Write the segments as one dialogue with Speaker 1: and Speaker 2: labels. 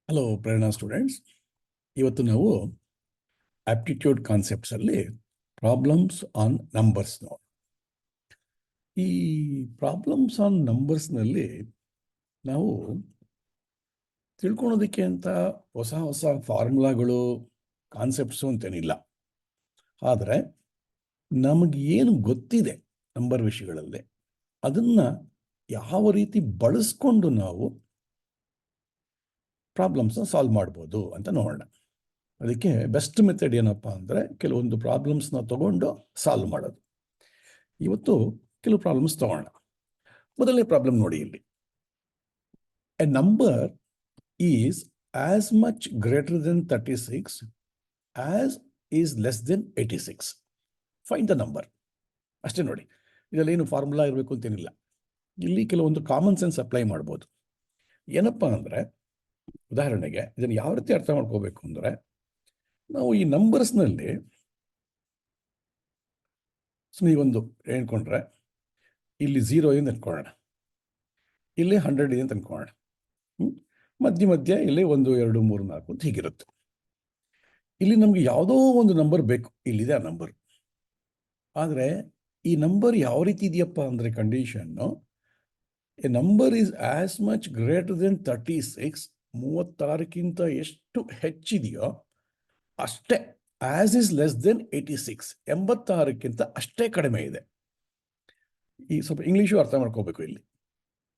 Speaker 1: Hello ಪ್ರೇರಣಾ students, ಇವತ್ತು ನಾವು aptitude ಕಾನ್ಸೆಪ್ಟ್ಸಲ್ಲಿ problems on numbers ನೋಡಿ. ಈ ಪ್ರಾಬ್ಲಮ್ಸ್ ಆನ್ ನಂಬರ್ಸ್ನಲ್ಲಿ ನಾವು ತಿಳ್ಕೊಳೋದಕ್ಕೆ ಅಂತ ಹೊಸ ಹೊಸ ಫಾರ್ಮುಲಾಗಳು ಕಾನ್ಸೆಪ್ಟ್ಸು ಅಂತೇನಿಲ್ಲ. ಆದರೆ ನಮಗೆ ಏನು ಗೊತ್ತಿದೆ ನಂಬರ್ ವಿಷಯಗಳಲ್ಲಿ ಅದನ್ನು ಯಾವ ರೀತಿ ಬಳಸ್ಕೊಂಡು ನಾವು ಪ್ರಾಬ್ಲಮ್ಸ್ನ ಸಾಲ್ವ್ ಮಾಡ್ಬೋದು ಅಂತ ನೋಡೋಣ. ಅದಕ್ಕೆ ಬೆಸ್ಟ್ ಮೆಥಡ್ ಏನಪ್ಪ ಅಂದರೆ ಕೆಲವೊಂದು ಪ್ರಾಬ್ಲಮ್ಸ್ನ ತಗೊಂಡು ಸಾಲ್ವ್ ಮಾಡೋದು. ಇವತ್ತು ಕೆಲವು ಪ್ರಾಬ್ಲಮ್ಸ್ ತಗೋಣ. ಮೊದಲನೇ ಪ್ರಾಬ್ಲಮ್ ನೋಡಿ, ಇಲ್ಲಿ A number is as much greater than 36 as is less than 86. Find the number. ಅಷ್ಟೇ ನೋಡಿ, ಇದರಲ್ಲಿ ಏನು ಫಾರ್ಮುಲಾ ಇರಬೇಕು ಅಂತೇನಿಲ್ಲ. ಇಲ್ಲಿ ಕೆಲವೊಂದು ಕಾಮನ್ ಸೆನ್ಸ್ ಅಪ್ಲೈ ಮಾಡ್ಬೋದು. ಏನಪ್ಪ ಅಂದರೆ, ಉದಾಹರಣೆಗೆ ಇದನ್ನು ಯಾವ ರೀತಿ ಅರ್ಥ ಮಾಡ್ಕೋಬೇಕು ಅಂದರೆ, ನಾವು ಈ ನಂಬರ್ಸ್ನಲ್ಲಿ ಒಂದು ಹೇಳ್ಕೊಂಡ್ರೆ ಇಲ್ಲಿ 0 ಇದೆ ಅಂತ ಅನ್ಕೊಳ್ಳೋಣ, ಇಲ್ಲಿ 100 ಇದೆ ಅಂತ ಅನ್ಕೊಳ್ಳೋಣ, ಮಧ್ಯೆ ಇಲ್ಲಿ 1 2 3 4 ಅಂತ ಹೀಗಿರುತ್ತೆ. ಇಲ್ಲಿ ನಮಗೆ ಯಾವುದೋ ಒಂದು ನಂಬರ್ ಬೇಕು, ಇಲ್ಲಿದೆ ಆ ನಂಬರ್. ಆದರೆ ಈ ನಂಬರ್ ಯಾವ ರೀತಿ ಇದೆಯಪ್ಪ ಅಂದರೆ condition, A number is as much greater than 36, 36ಕ್ಕಿಂತ ಎಷ್ಟು ಹೆಚ್ಚಿದೆಯೋ ಅಷ್ಟೇ, ಆಸ್ ಇಸ್ ಲೆಸ್ ದೆನ್ 86, 86ಕ್ಕಿಂತ ಅಷ್ಟೇ ಕಡಿಮೆ ಇದೆ. ಈ ಸ್ವಲ್ಪ ಇಂಗ್ಲೀಷು ಅರ್ಥ ಮಾಡ್ಕೋಬೇಕು. ಇಲ್ಲಿ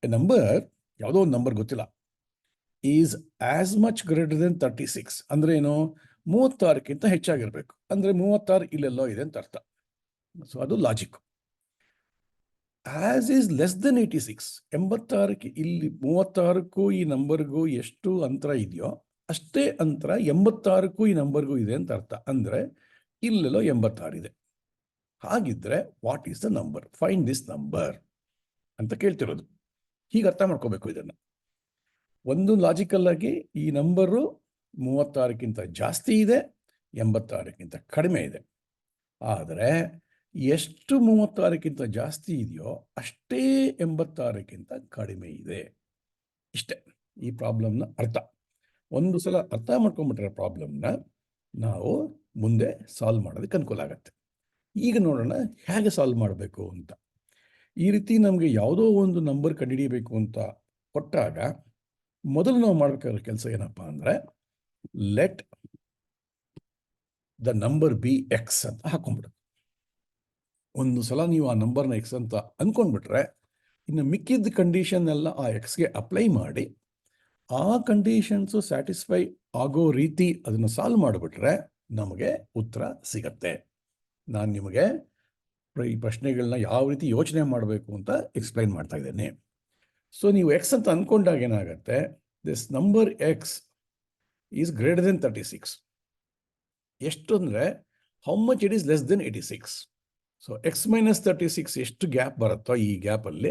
Speaker 1: ಎ ನಂಬರ್, ಯಾವುದೋ ಒಂದು ನಂಬರ್ ಗೊತ್ತಿಲ್ಲ, is as much greater than 36 ಅಂದರೆ ಏನು, 36ಕ್ಕಿಂತ ಹೆಚ್ಚಾಗಿರ್ಬೇಕು. ಅಂದರೆ 36 ಇಲ್ಲೆಲ್ಲೋ ಇದೆ ಅಂತ ಅರ್ಥ. ಸೊ ಅದು logic. As is less than 86, 86ಕ್ಕೆ ಇಲ್ಲಿ 36ಕ್ಕೂ ಈ ನಂಬರ್ಗೂ ಎಷ್ಟು ಅಂತರ ಇದೆಯೋ ಅಷ್ಟೇ ಅಂತರ 86ಕ್ಕೂ ಈ ನಂಬರ್ಗೂ ಇದೆ ಅಂತ ಅರ್ಥ. ಅಂದರೆ ಇಲ್ಲೆಲ್ಲೋ 86 ಇದೆ. ಹಾಗಿದ್ರೆ what is the number, find this number ಅಂತ ಕೇಳ್ತಿರೋದು. ಹೀಗೆ ಅರ್ಥ ಮಾಡ್ಕೋಬೇಕು ಇದನ್ನು. ಒಂದು ಲಾಜಿಕಲ್ ಆಗಿ ಈ ನಂಬರು 36ಕ್ಕಿಂತ ಜಾಸ್ತಿ ಇದೆ, 86ಕ್ಕಿಂತ ಕಡಿಮೆ ಇದೆ. ಆದರೆ ಎಷ್ಟು 36ಕ್ಕಿಂತ ಜಾಸ್ತಿ ಇದೆಯೋ ಅಷ್ಟೇ 86ಕ್ಕಿಂತ ಕಡಿಮೆ ಇದೆ. ಇಷ್ಟೇ ಈ ಪ್ರಾಬ್ಲಮ್ನ ಅರ್ಥ. ಒಂದು ಸಲ ಅರ್ಥ ಮಾಡ್ಕೊಂಡ್ಬಿಟ್ರೆ ಪ್ರಾಬ್ಲಮ್ನ ನಾವು ಮುಂದೆ ಸಾಲ್ವ್ ಮಾಡೋದಕ್ಕೆ ಅನುಕೂಲ ಆಗುತ್ತೆ. ಈಗ ನೋಡೋಣ ಹೇಗೆ ಸಾಲ್ವ್ ಮಾಡಬೇಕು ಅಂತ. ಈ ರೀತಿ ನಮಗೆ ಯಾವುದೋ ಒಂದು ನಂಬರ್ ಕಂಡುಹಿಡಿಯಬೇಕು ಅಂತ ಕೊಟ್ಟಾಗ ಮೊದಲು ನಾವು ಮಾಡಬೇಕಾಗಿರೋ ಕೆಲಸ ಏನಪ್ಪ ಅಂದರೆ, let the number be x ಅಂತ ಹಾಕೊಂಡ್ಬಿಡೋದು. ಒಂದು ಸಲ ನೀವು ಆ ನಂಬರ್ನ ಎಕ್ಸ್ ಅಂತ ಅಂದ್ಕೊಂಡ್ಬಿಟ್ರೆ, ಇನ್ನು ಮಿಕ್ಕಿದ್ದ ಕಂಡೀಷನ್ ಎಲ್ಲ ಆ ಎಕ್ಸ್ಗೆ ಅಪ್ಲೈ ಮಾಡಿ ಆ ಕಂಡೀಷನ್ಸು ಸ್ಯಾಟಿಸ್ಫೈ ಆಗೋ ರೀತಿ ಅದನ್ನು ಸಾಲ್ವ್ ಮಾಡಿಬಿಟ್ರೆ ನಮಗೆ ಉತ್ತರ ಸಿಗತ್ತೆ. ನಾನು ನಿಮಗೆ ಈ ಪ್ರಶ್ನೆಗಳನ್ನ ಯಾವ ರೀತಿ ಯೋಚನೆ ಮಾಡಬೇಕು ಅಂತ ಎಕ್ಸ್ಪ್ಲೈನ್ ಮಾಡ್ತಾ ಇದ್ದೇನೆ. ಸೊ ನೀವು ಎಕ್ಸ್ ಅಂತ ಅಂದ್ಕೊಂಡಾಗ ಏನಾಗುತ್ತೆ, this number X is greater than 36. ಎಷ್ಟು ಅಂದರೆ, how much it is less than 86. So X minus 36 ಎಷ್ಟು ಗ್ಯಾಪ್ ಬರುತ್ತೋ ಈ ಗ್ಯಾಪಲ್ಲಿ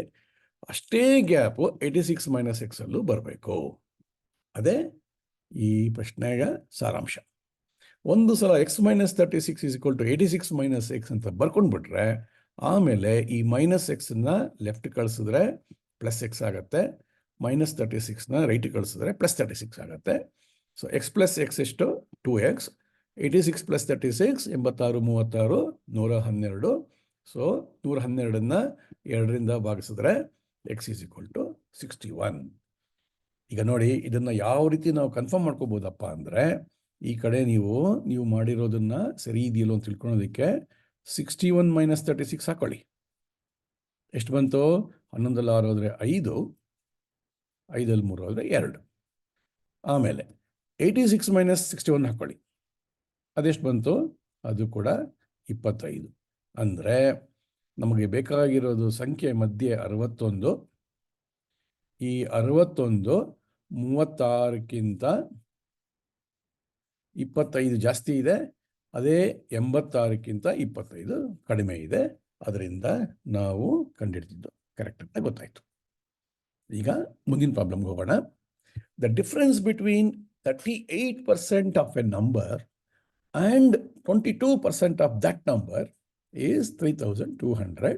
Speaker 1: ಅಷ್ಟೇ ಗ್ಯಾಪು 86 ಮೈನಸ್ ಎಕ್ಸಲ್ಲೂ ಬರಬೇಕು. ಅದೇ ಈ ಪ್ರಶ್ನೆಯ ಸಾರಾಂಶ. ಒಂದು ಸಲ x minus 36 is equal to 86 minus x ಅಂತ ಬರ್ಕೊಂಡ್ಬಿಟ್ರೆ, ಆಮೇಲೆ ಈ ಮೈನಸ್ ಎಕ್ಸನ್ನ ಲೆಫ್ಟ್ ಕಳಿಸಿದ್ರೆ ಪ್ಲಸ್ ಎಕ್ಸ್ ಆಗುತ್ತೆ, ಮೈನಸ್ 36ನ ರೈಟ್ ಕಳಿಸಿದ್ರೆ ಪ್ಲಸ್ 36 ಆಗುತ್ತೆ. ಸೊ ಎಕ್ಸ್ ಪ್ಲಸ್ ಎಕ್ಸ್ ಎಷ್ಟು, 2x. 86 ಪ್ಲಸ್ 36, 86 36 112. ಸೊ 112ನ್ನ 2ರಿಂದ ಭಾಗಿಸಿದ್ರೆ ಎಕ್ಸ್ ಈಸ್ ಈಕ್ವಲ್ ಟು 61. ಈಗ ನೋಡಿ, ಇದನ್ನು ಯಾವ ರೀತಿ ನಾವು ಕನ್ಫರ್ಮ್ ಮಾಡ್ಕೋಬೋದಪ್ಪ ಅಂದರೆ, ಈ ಕಡೆ ನೀವು ಮಾಡಿರೋದನ್ನ ಸರಿ ಇದೆಯಲ್ಲೋ ಅಂತ ತಿಳ್ಕೊಳೋದಕ್ಕೆ 61 ಮೈನಸ್ 36 ಹಾಕೊಳ್ಳಿ. ಎಷ್ಟು ಬಂತು, 11 6 ಹೋದರೆ 5, 5 3 ಹೋದರೆ 2. ಆಮೇಲೆ 86 ಮೈನಸ್ 61 ಹಾಕೊಳ್ಳಿ, ಅದೆಷ್ಟು ಬಂತು, ಅದು ಕೂಡ 25. ಅಂದರೆ ನಮಗೆ ಬೇಕಾಗಿರೋದು ಸಂಖ್ಯೆ ಮಧ್ಯೆ 61. ಈ 61 36ಕ್ಕಿಂತ 25 ಜಾಸ್ತಿ ಇದೆ, ಅದೇ 86ಕ್ಕಿಂತ 25 ಕಡಿಮೆ ಇದೆ. ಅದರಿಂದ ನಾವು ಕಂಡುಹಿಡಿದಿದ್ದು ಕರೆಕ್ಟ್ ಅಂತ ಗೊತ್ತಾಯಿತು. ಈಗ ಮುಂದಿನ ಪ್ರಾಬ್ಲಮ್ಗೆ ಹೋಗೋಣ. The difference between 38% of A number and 22% of that number is 3200.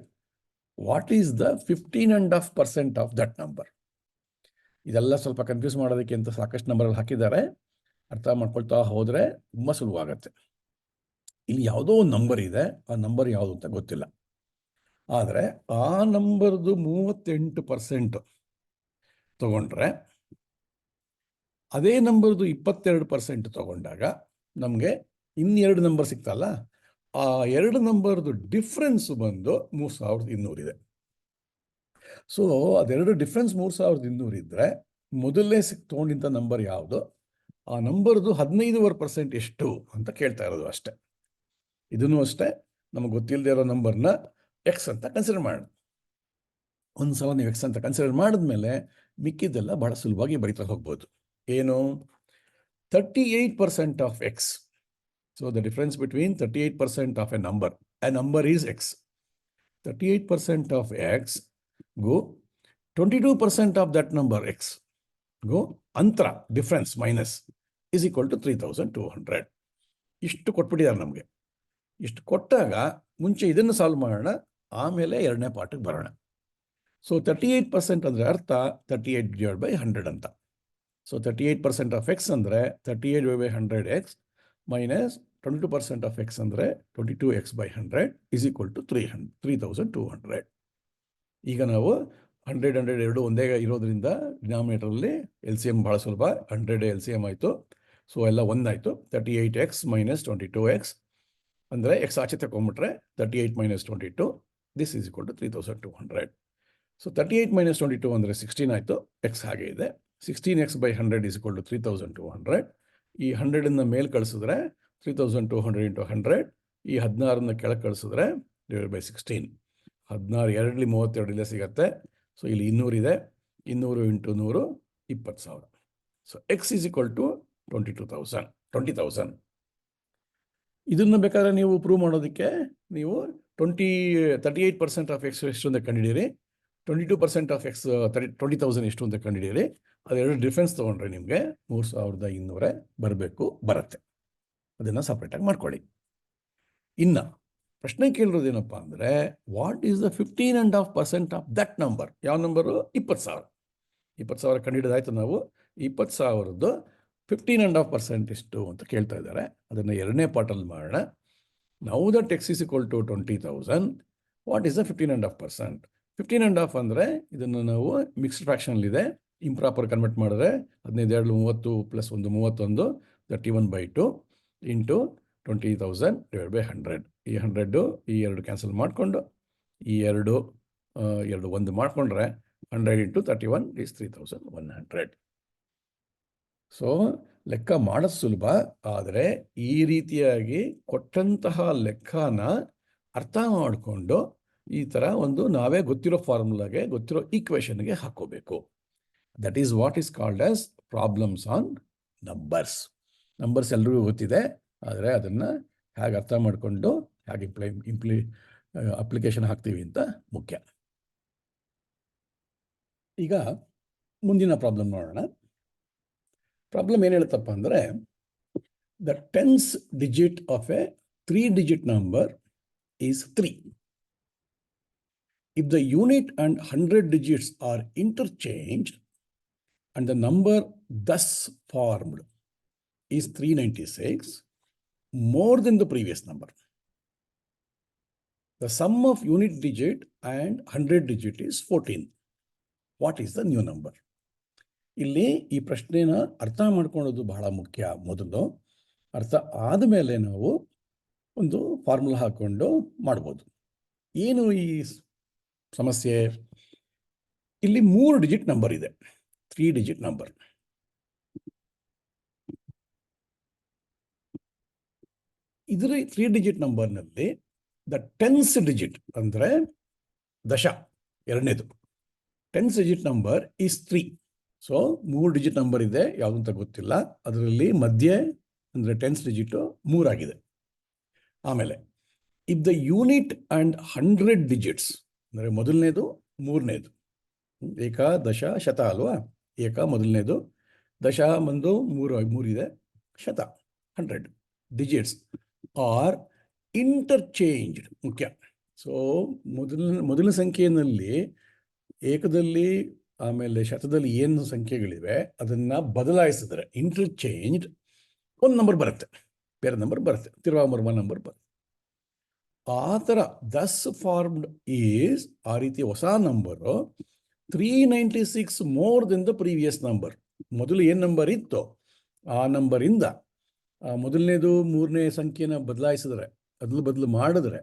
Speaker 1: What is the 15.5% of that number? ಇದೆಲ್ಲ ಸ್ವಲ್ಪ ಕನ್ಫ್ಯೂಸ್ ಮಾಡೋದಕ್ಕೆ ಅಂತ ಸಾಕಷ್ಟು ನಂಬರಲ್ಲಿ ಹಾಕಿದ್ದಾರೆ. ಅರ್ಥ ಮಾಡ್ಕೊಳ್ತಾ ಹೋದರೆ ತುಂಬ ಸುಲಭ ಆಗುತ್ತೆ. ಇಲ್ಲಿ ಯಾವುದೋ ಒಂದು ನಂಬರ್ ಇದೆ, ಆ ನಂಬರ್ ಯಾವುದು ಅಂತ ಗೊತ್ತಿಲ್ಲ. ಆದರೆ ಆ ನಂಬರ್ದು 38% ತಗೊಂಡ್ರೆ, ಅದೇ ನಂಬರ್ದು 22% ತಗೊಂಡಾಗ ನಮಗೆ ಇನ್ನೆರಡು ನಂಬರ್ ಸಿಗ್ತಲ್ಲ, ಆ ಎರಡು ನಂಬರ್ದು ಡಿಫ್ರೆನ್ಸ್ ಬಂದು 3200 ಇದೆ. ಸೊ ಅದೆರಡು ಡಿಫ್ರೆನ್ಸ್ 3200 ಇದ್ದರೆ ಮೊದಲನೇ ತೊಗೊಂಡಿದ್ದ ನಂಬರ್ ಯಾವುದು, ಆ ನಂಬರ್ದು 15% ಎಷ್ಟು ಅಂತ ಕೇಳ್ತಾ ಇರೋದು ಅಷ್ಟೆ. ಇದನ್ನು ಅಷ್ಟೇ, ನಮಗೆ ಗೊತ್ತಿಲ್ಲದೆ ಇರೋ ನಂಬರ್ನ ಎಕ್ಸ್ ಅಂತ ಕನ್ಸಿಡರ್ ಮಾಡೋಣ. ಒಂದು ಸಲ ನೀವು ಎಕ್ಸ್ ಅಂತ ಕನ್ಸಿಡರ್ ಮಾಡಿದ್ಮೇಲೆ ಮಿಕ್ಕಿದ್ದೆಲ್ಲ ಬಹಳ ಸುಲಭವಾಗಿ ಬರೀತಾ ಹೋಗ್ಬೋದು. ಏನು? 38% of X. So the difference between 38% of A number is X. 38% of X go 22% of that number x go ಅಂತರ difference minus is equal to 3200. ಇಷ್ಟು ಕೊಟ್ಬಿಟ್ಟಿದ್ದಾರೆ ನಮಗೆ. ಇಷ್ಟು ಕೊಟ್ಟಾಗ ಮುಂಚೆ ಇದನ್ನು ಸಾಲ್ವ್ ಮಾಡೋಣ, ಆಮೇಲೆ ಎರಡನೇ ಪಾಠಕ್ಕೆ ಬರೋಣ. ಸೊ 38% ಅಂದರೆ ಅರ್ಥ 38/100 ಅಂತ. ಸೊ 38% ಆಫ್ ಎಕ್ಸ್ ಅಂದರೆ 38/100x ಮೈನಸ್ 22% ಆಫ್ ಎಕ್ಸ್ ಅಂದರೆ 22x/100 is equal to 3200. ಈಗ ನಾವು 100 ಎರಡು ಒಂದೇ ಇರೋದ್ರಿಂದ ಡಿನಾಮಿನೇಟರಲ್ಲಿ LCM ಭಾಳ ಸುಲಭ. 100 LCM ಆಯಿತು. ಸೊ ಎಲ್ಲ ಒಂದಾಯಿತು. 38x ಮೈನಸ್ 22x ಅಂದರೆ ಎಕ್ಸ್ ಆಚೆ ತಗೊಂಡ್ಬಿಟ್ರೆ 38 minus 22 this is equal to 3200. So 38 minus 22 ಅಂದರೆ 16 ಆಯಿತು. ಎಕ್ಸ್ ಹಾಗೆ ಇದೆ. 16x/100 is equal to 3200. ಈ 100ನ್ನು ಮೇಲೆ ಕಳಿಸಿದ್ರೆ 3200 ಇಂಟು 100. ಈ 16ನ್ನು ಕೆಳಗೆ ಕಳಿಸಿದ್ರೆ /16. 16 2 32 ಸಿಗತ್ತೆ. ಸೊ ಇಲ್ಲಿ 200 ಇದೆ. 200 into 100 20,000. So X is equal to 20,000. ಇದನ್ನು ಬೇಕಾದ್ರೆ ನೀವು ಪ್ರೂವ್ ಮಾಡೋದಕ್ಕೆ ನೀವು 38% ಆಫ್ ಎಕ್ಸ್ ಎಷ್ಟು ಅಂತ ಕಂಡಿದ್ದೀರಿ, 22% ಆಫ್ ಎಕ್ಸ್ 20,000 ಎಷ್ಟು ಅಂತ ಕಂಡಿದ್ದೀರಿ. ಅದೆರಡು ಡಿಫ್ರೆನ್ಸ್ ತೊಗೊಂಡ್ರೆ ನಿಮಗೆ 3200 ಬರಬೇಕು, ಬರುತ್ತೆ. ಅದನ್ನು ಸಪ್ರೇಟಾಗಿ ಮಾಡ್ಕೊಳ್ಳಿ. ಇನ್ನು ಪ್ರಶ್ನೆ ಕೇಳಿರೋದೇನಪ್ಪ ಅಂದರೆ, what is the 15.5% of that number? ಯಾವ ನಂಬರು? 20,000. 20,000 ಕಂಡಿಡಿದಾಯ್ತು ನಾವು. 20,000ದ್ದು 15.5% ಎಷ್ಟು ಅಂತ ಕೇಳ್ತಾ ಇದ್ದಾರೆ. ಅದನ್ನು ಎರಡನೇ ಪಾರ್ಟಲ್ಲಿ ಮಾಡೋಣ. Now that x is equal to 20,000, what is the 15.5%? 15.5 ಅಂದರೆ ಇದನ್ನು ನಾವು ಮಿಕ್ಸ್ಡ್ ಫ್ರಾಕ್ಷನಲ್ಲಿದೆ, ಇಂಪ್ರಾಪರ್ ಕನ್ವರ್ಟ್ ಮಾಡಿದ್ರೆ 15 30 ಪ್ಲಸ್ 1 31 31/2 ಇಂಟು 20,000 /100. ಈ 100 ಈ 2 ಕ್ಯಾನ್ಸಲ್ ಮಾಡಿಕೊಂಡು ಈ 2 1 ಮಾಡಿಕೊಂಡ್ರೆ 100 ಇಂಟು 31 ಈಸ್ 3,100. ಸೊ ಲೆಕ್ಕ ಮಾಡೋದು ಸುಲಭ, ಆದರೆ ಈ ರೀತಿಯಾಗಿ ಕೊಟ್ಟಂತಹ ಲೆಕ್ಕನ ಅರ್ಥ ಮಾಡಿಕೊಂಡು ಈ ಥರ ಒಂದು ನಾವೇ ಗೊತ್ತಿರೋ ಫಾರ್ಮುಲಾಗೆ, ಗೊತ್ತಿರೋ ಈಕ್ವೇಷನ್ಗೆ ಹಾಕೋಬೇಕು. That is what is called as problems on numbers. Numbers ಎಲ್ರಿಗೂ ಗೊತ್ತಿದೆ, ಆದರೆ ಅದನ್ನು ಹೇಗೆ ಅರ್ಥ ಮಾಡಿಕೊಂಡು ಹೇಗೆ ಅಪ್ಲಿಕೇಶನ್ ಹಾಕ್ತೀವಿ ಅಂತ ಮುಖ್ಯ. ಈಗ ಮುಂದಿನ ಪ್ರಾಬ್ಲಮ್ ನೋಡೋಣ. ಪ್ರಾಬ್ಲಮ್ ಏನು ಹೇಳುತ್ತಪ್ಪ ಅಂದರೆ, the 10th digit of A 3-digit number is 3. If the unit and 100 digits are interchanged and the number thus formed is 396, more than the previous number, the sum of unit digit and 100 digit is 14. What is the new number? ಇಲ್ಲಿ ಈ ಪ್ರಶ್ನೆನ ಅರ್ಥ ಮಾಡ್ಕೊಳ್ಳೋದು ಬಹಳ ಮುಖ್ಯ. ಮೊದಲು ಅರ್ಥ ಆದಮೇಲೆ ನಾವು ಒಂದು ಫಾರ್ಮುಲಾ ಹಾಕ್ಕೊಂಡು ಮಾಡ್ಬೋದು. ಏನು ಈ ಸಮಸ್ಯೆ? ಇಲ್ಲಿ 3 ಡಿಜಿಟ್ ನಂಬರ್ ಇದೆ, 3 ಡಿಜಿಟ್ ನಂಬರ್. ಇದರ 3 ಡಿಜಿಟ್ ನಂಬರ್ನಲ್ಲಿ ದ 10th digit ಅಂದರೆ ದಶ, ಎರಡನೇದು 10th digit number is 3. So 3 digit number ಇದೆ, ಯಾವುದು ಅಂತ ಗೊತ್ತಿಲ್ಲ. ಅದರಲ್ಲಿ ಮಧ್ಯೆ ಅಂದರೆ 10th digit 3 ಆಗಿದೆ. ಆಮೇಲೆ if the unit and 100 digits ಅಂದರೆ ಮೊದಲನೇದು ಮೂರನೇದು, ಏಕ ದಶ ಶತ ಅಲ್ವಾ? ಏಕ ಮೊದಲನೇದು, ದಶ ಬಂದು 3 ಇದೆ, ಶತ 100 digits ಆರ್ ಇಂಟರ್ಚೇಂಜ್ಡ್. ಮುಖ್ಯ. ಸೊ ಮೊದಲ ಸಂಖ್ಯೆಯಲ್ಲಿ ಏಕದಲ್ಲಿ ಆಮೇಲೆ ಶತದಲ್ಲಿ ಏನು ಸಂಖ್ಯೆಗಳಿವೆ ಅದನ್ನು ಬದಲಾಯಿಸಿದ್ರೆ ಇಂಟರ್ಚೇಂಜ್ ಒಂದು ನಂಬರ್ ಬರುತ್ತೆ, ಬೇರೆ ನಂಬರ್ ಬರುತ್ತೆ, ತಿರ್ಗಾ ಒಂದು ನಂಬರ್ ಬರುತ್ತೆ. ಆ ಥರ ದಸ್ ಫಾರ್ಮ್ಡ್ ಈಸ್ ಆ ರೀತಿ ಹೊಸ number 396 more than the previous number. ಮೊದಲು ಏನು ನಂಬರ್ ಇತ್ತು ಆ ನಂಬರಿಂದ ಮೊದಲನೇದು ಮೂರನೇ ಸಂಖ್ಯೆನ ಬದಲಾಯಿಸಿದ್ರೆ ಬದಲು ಮಾಡಿದ್ರೆ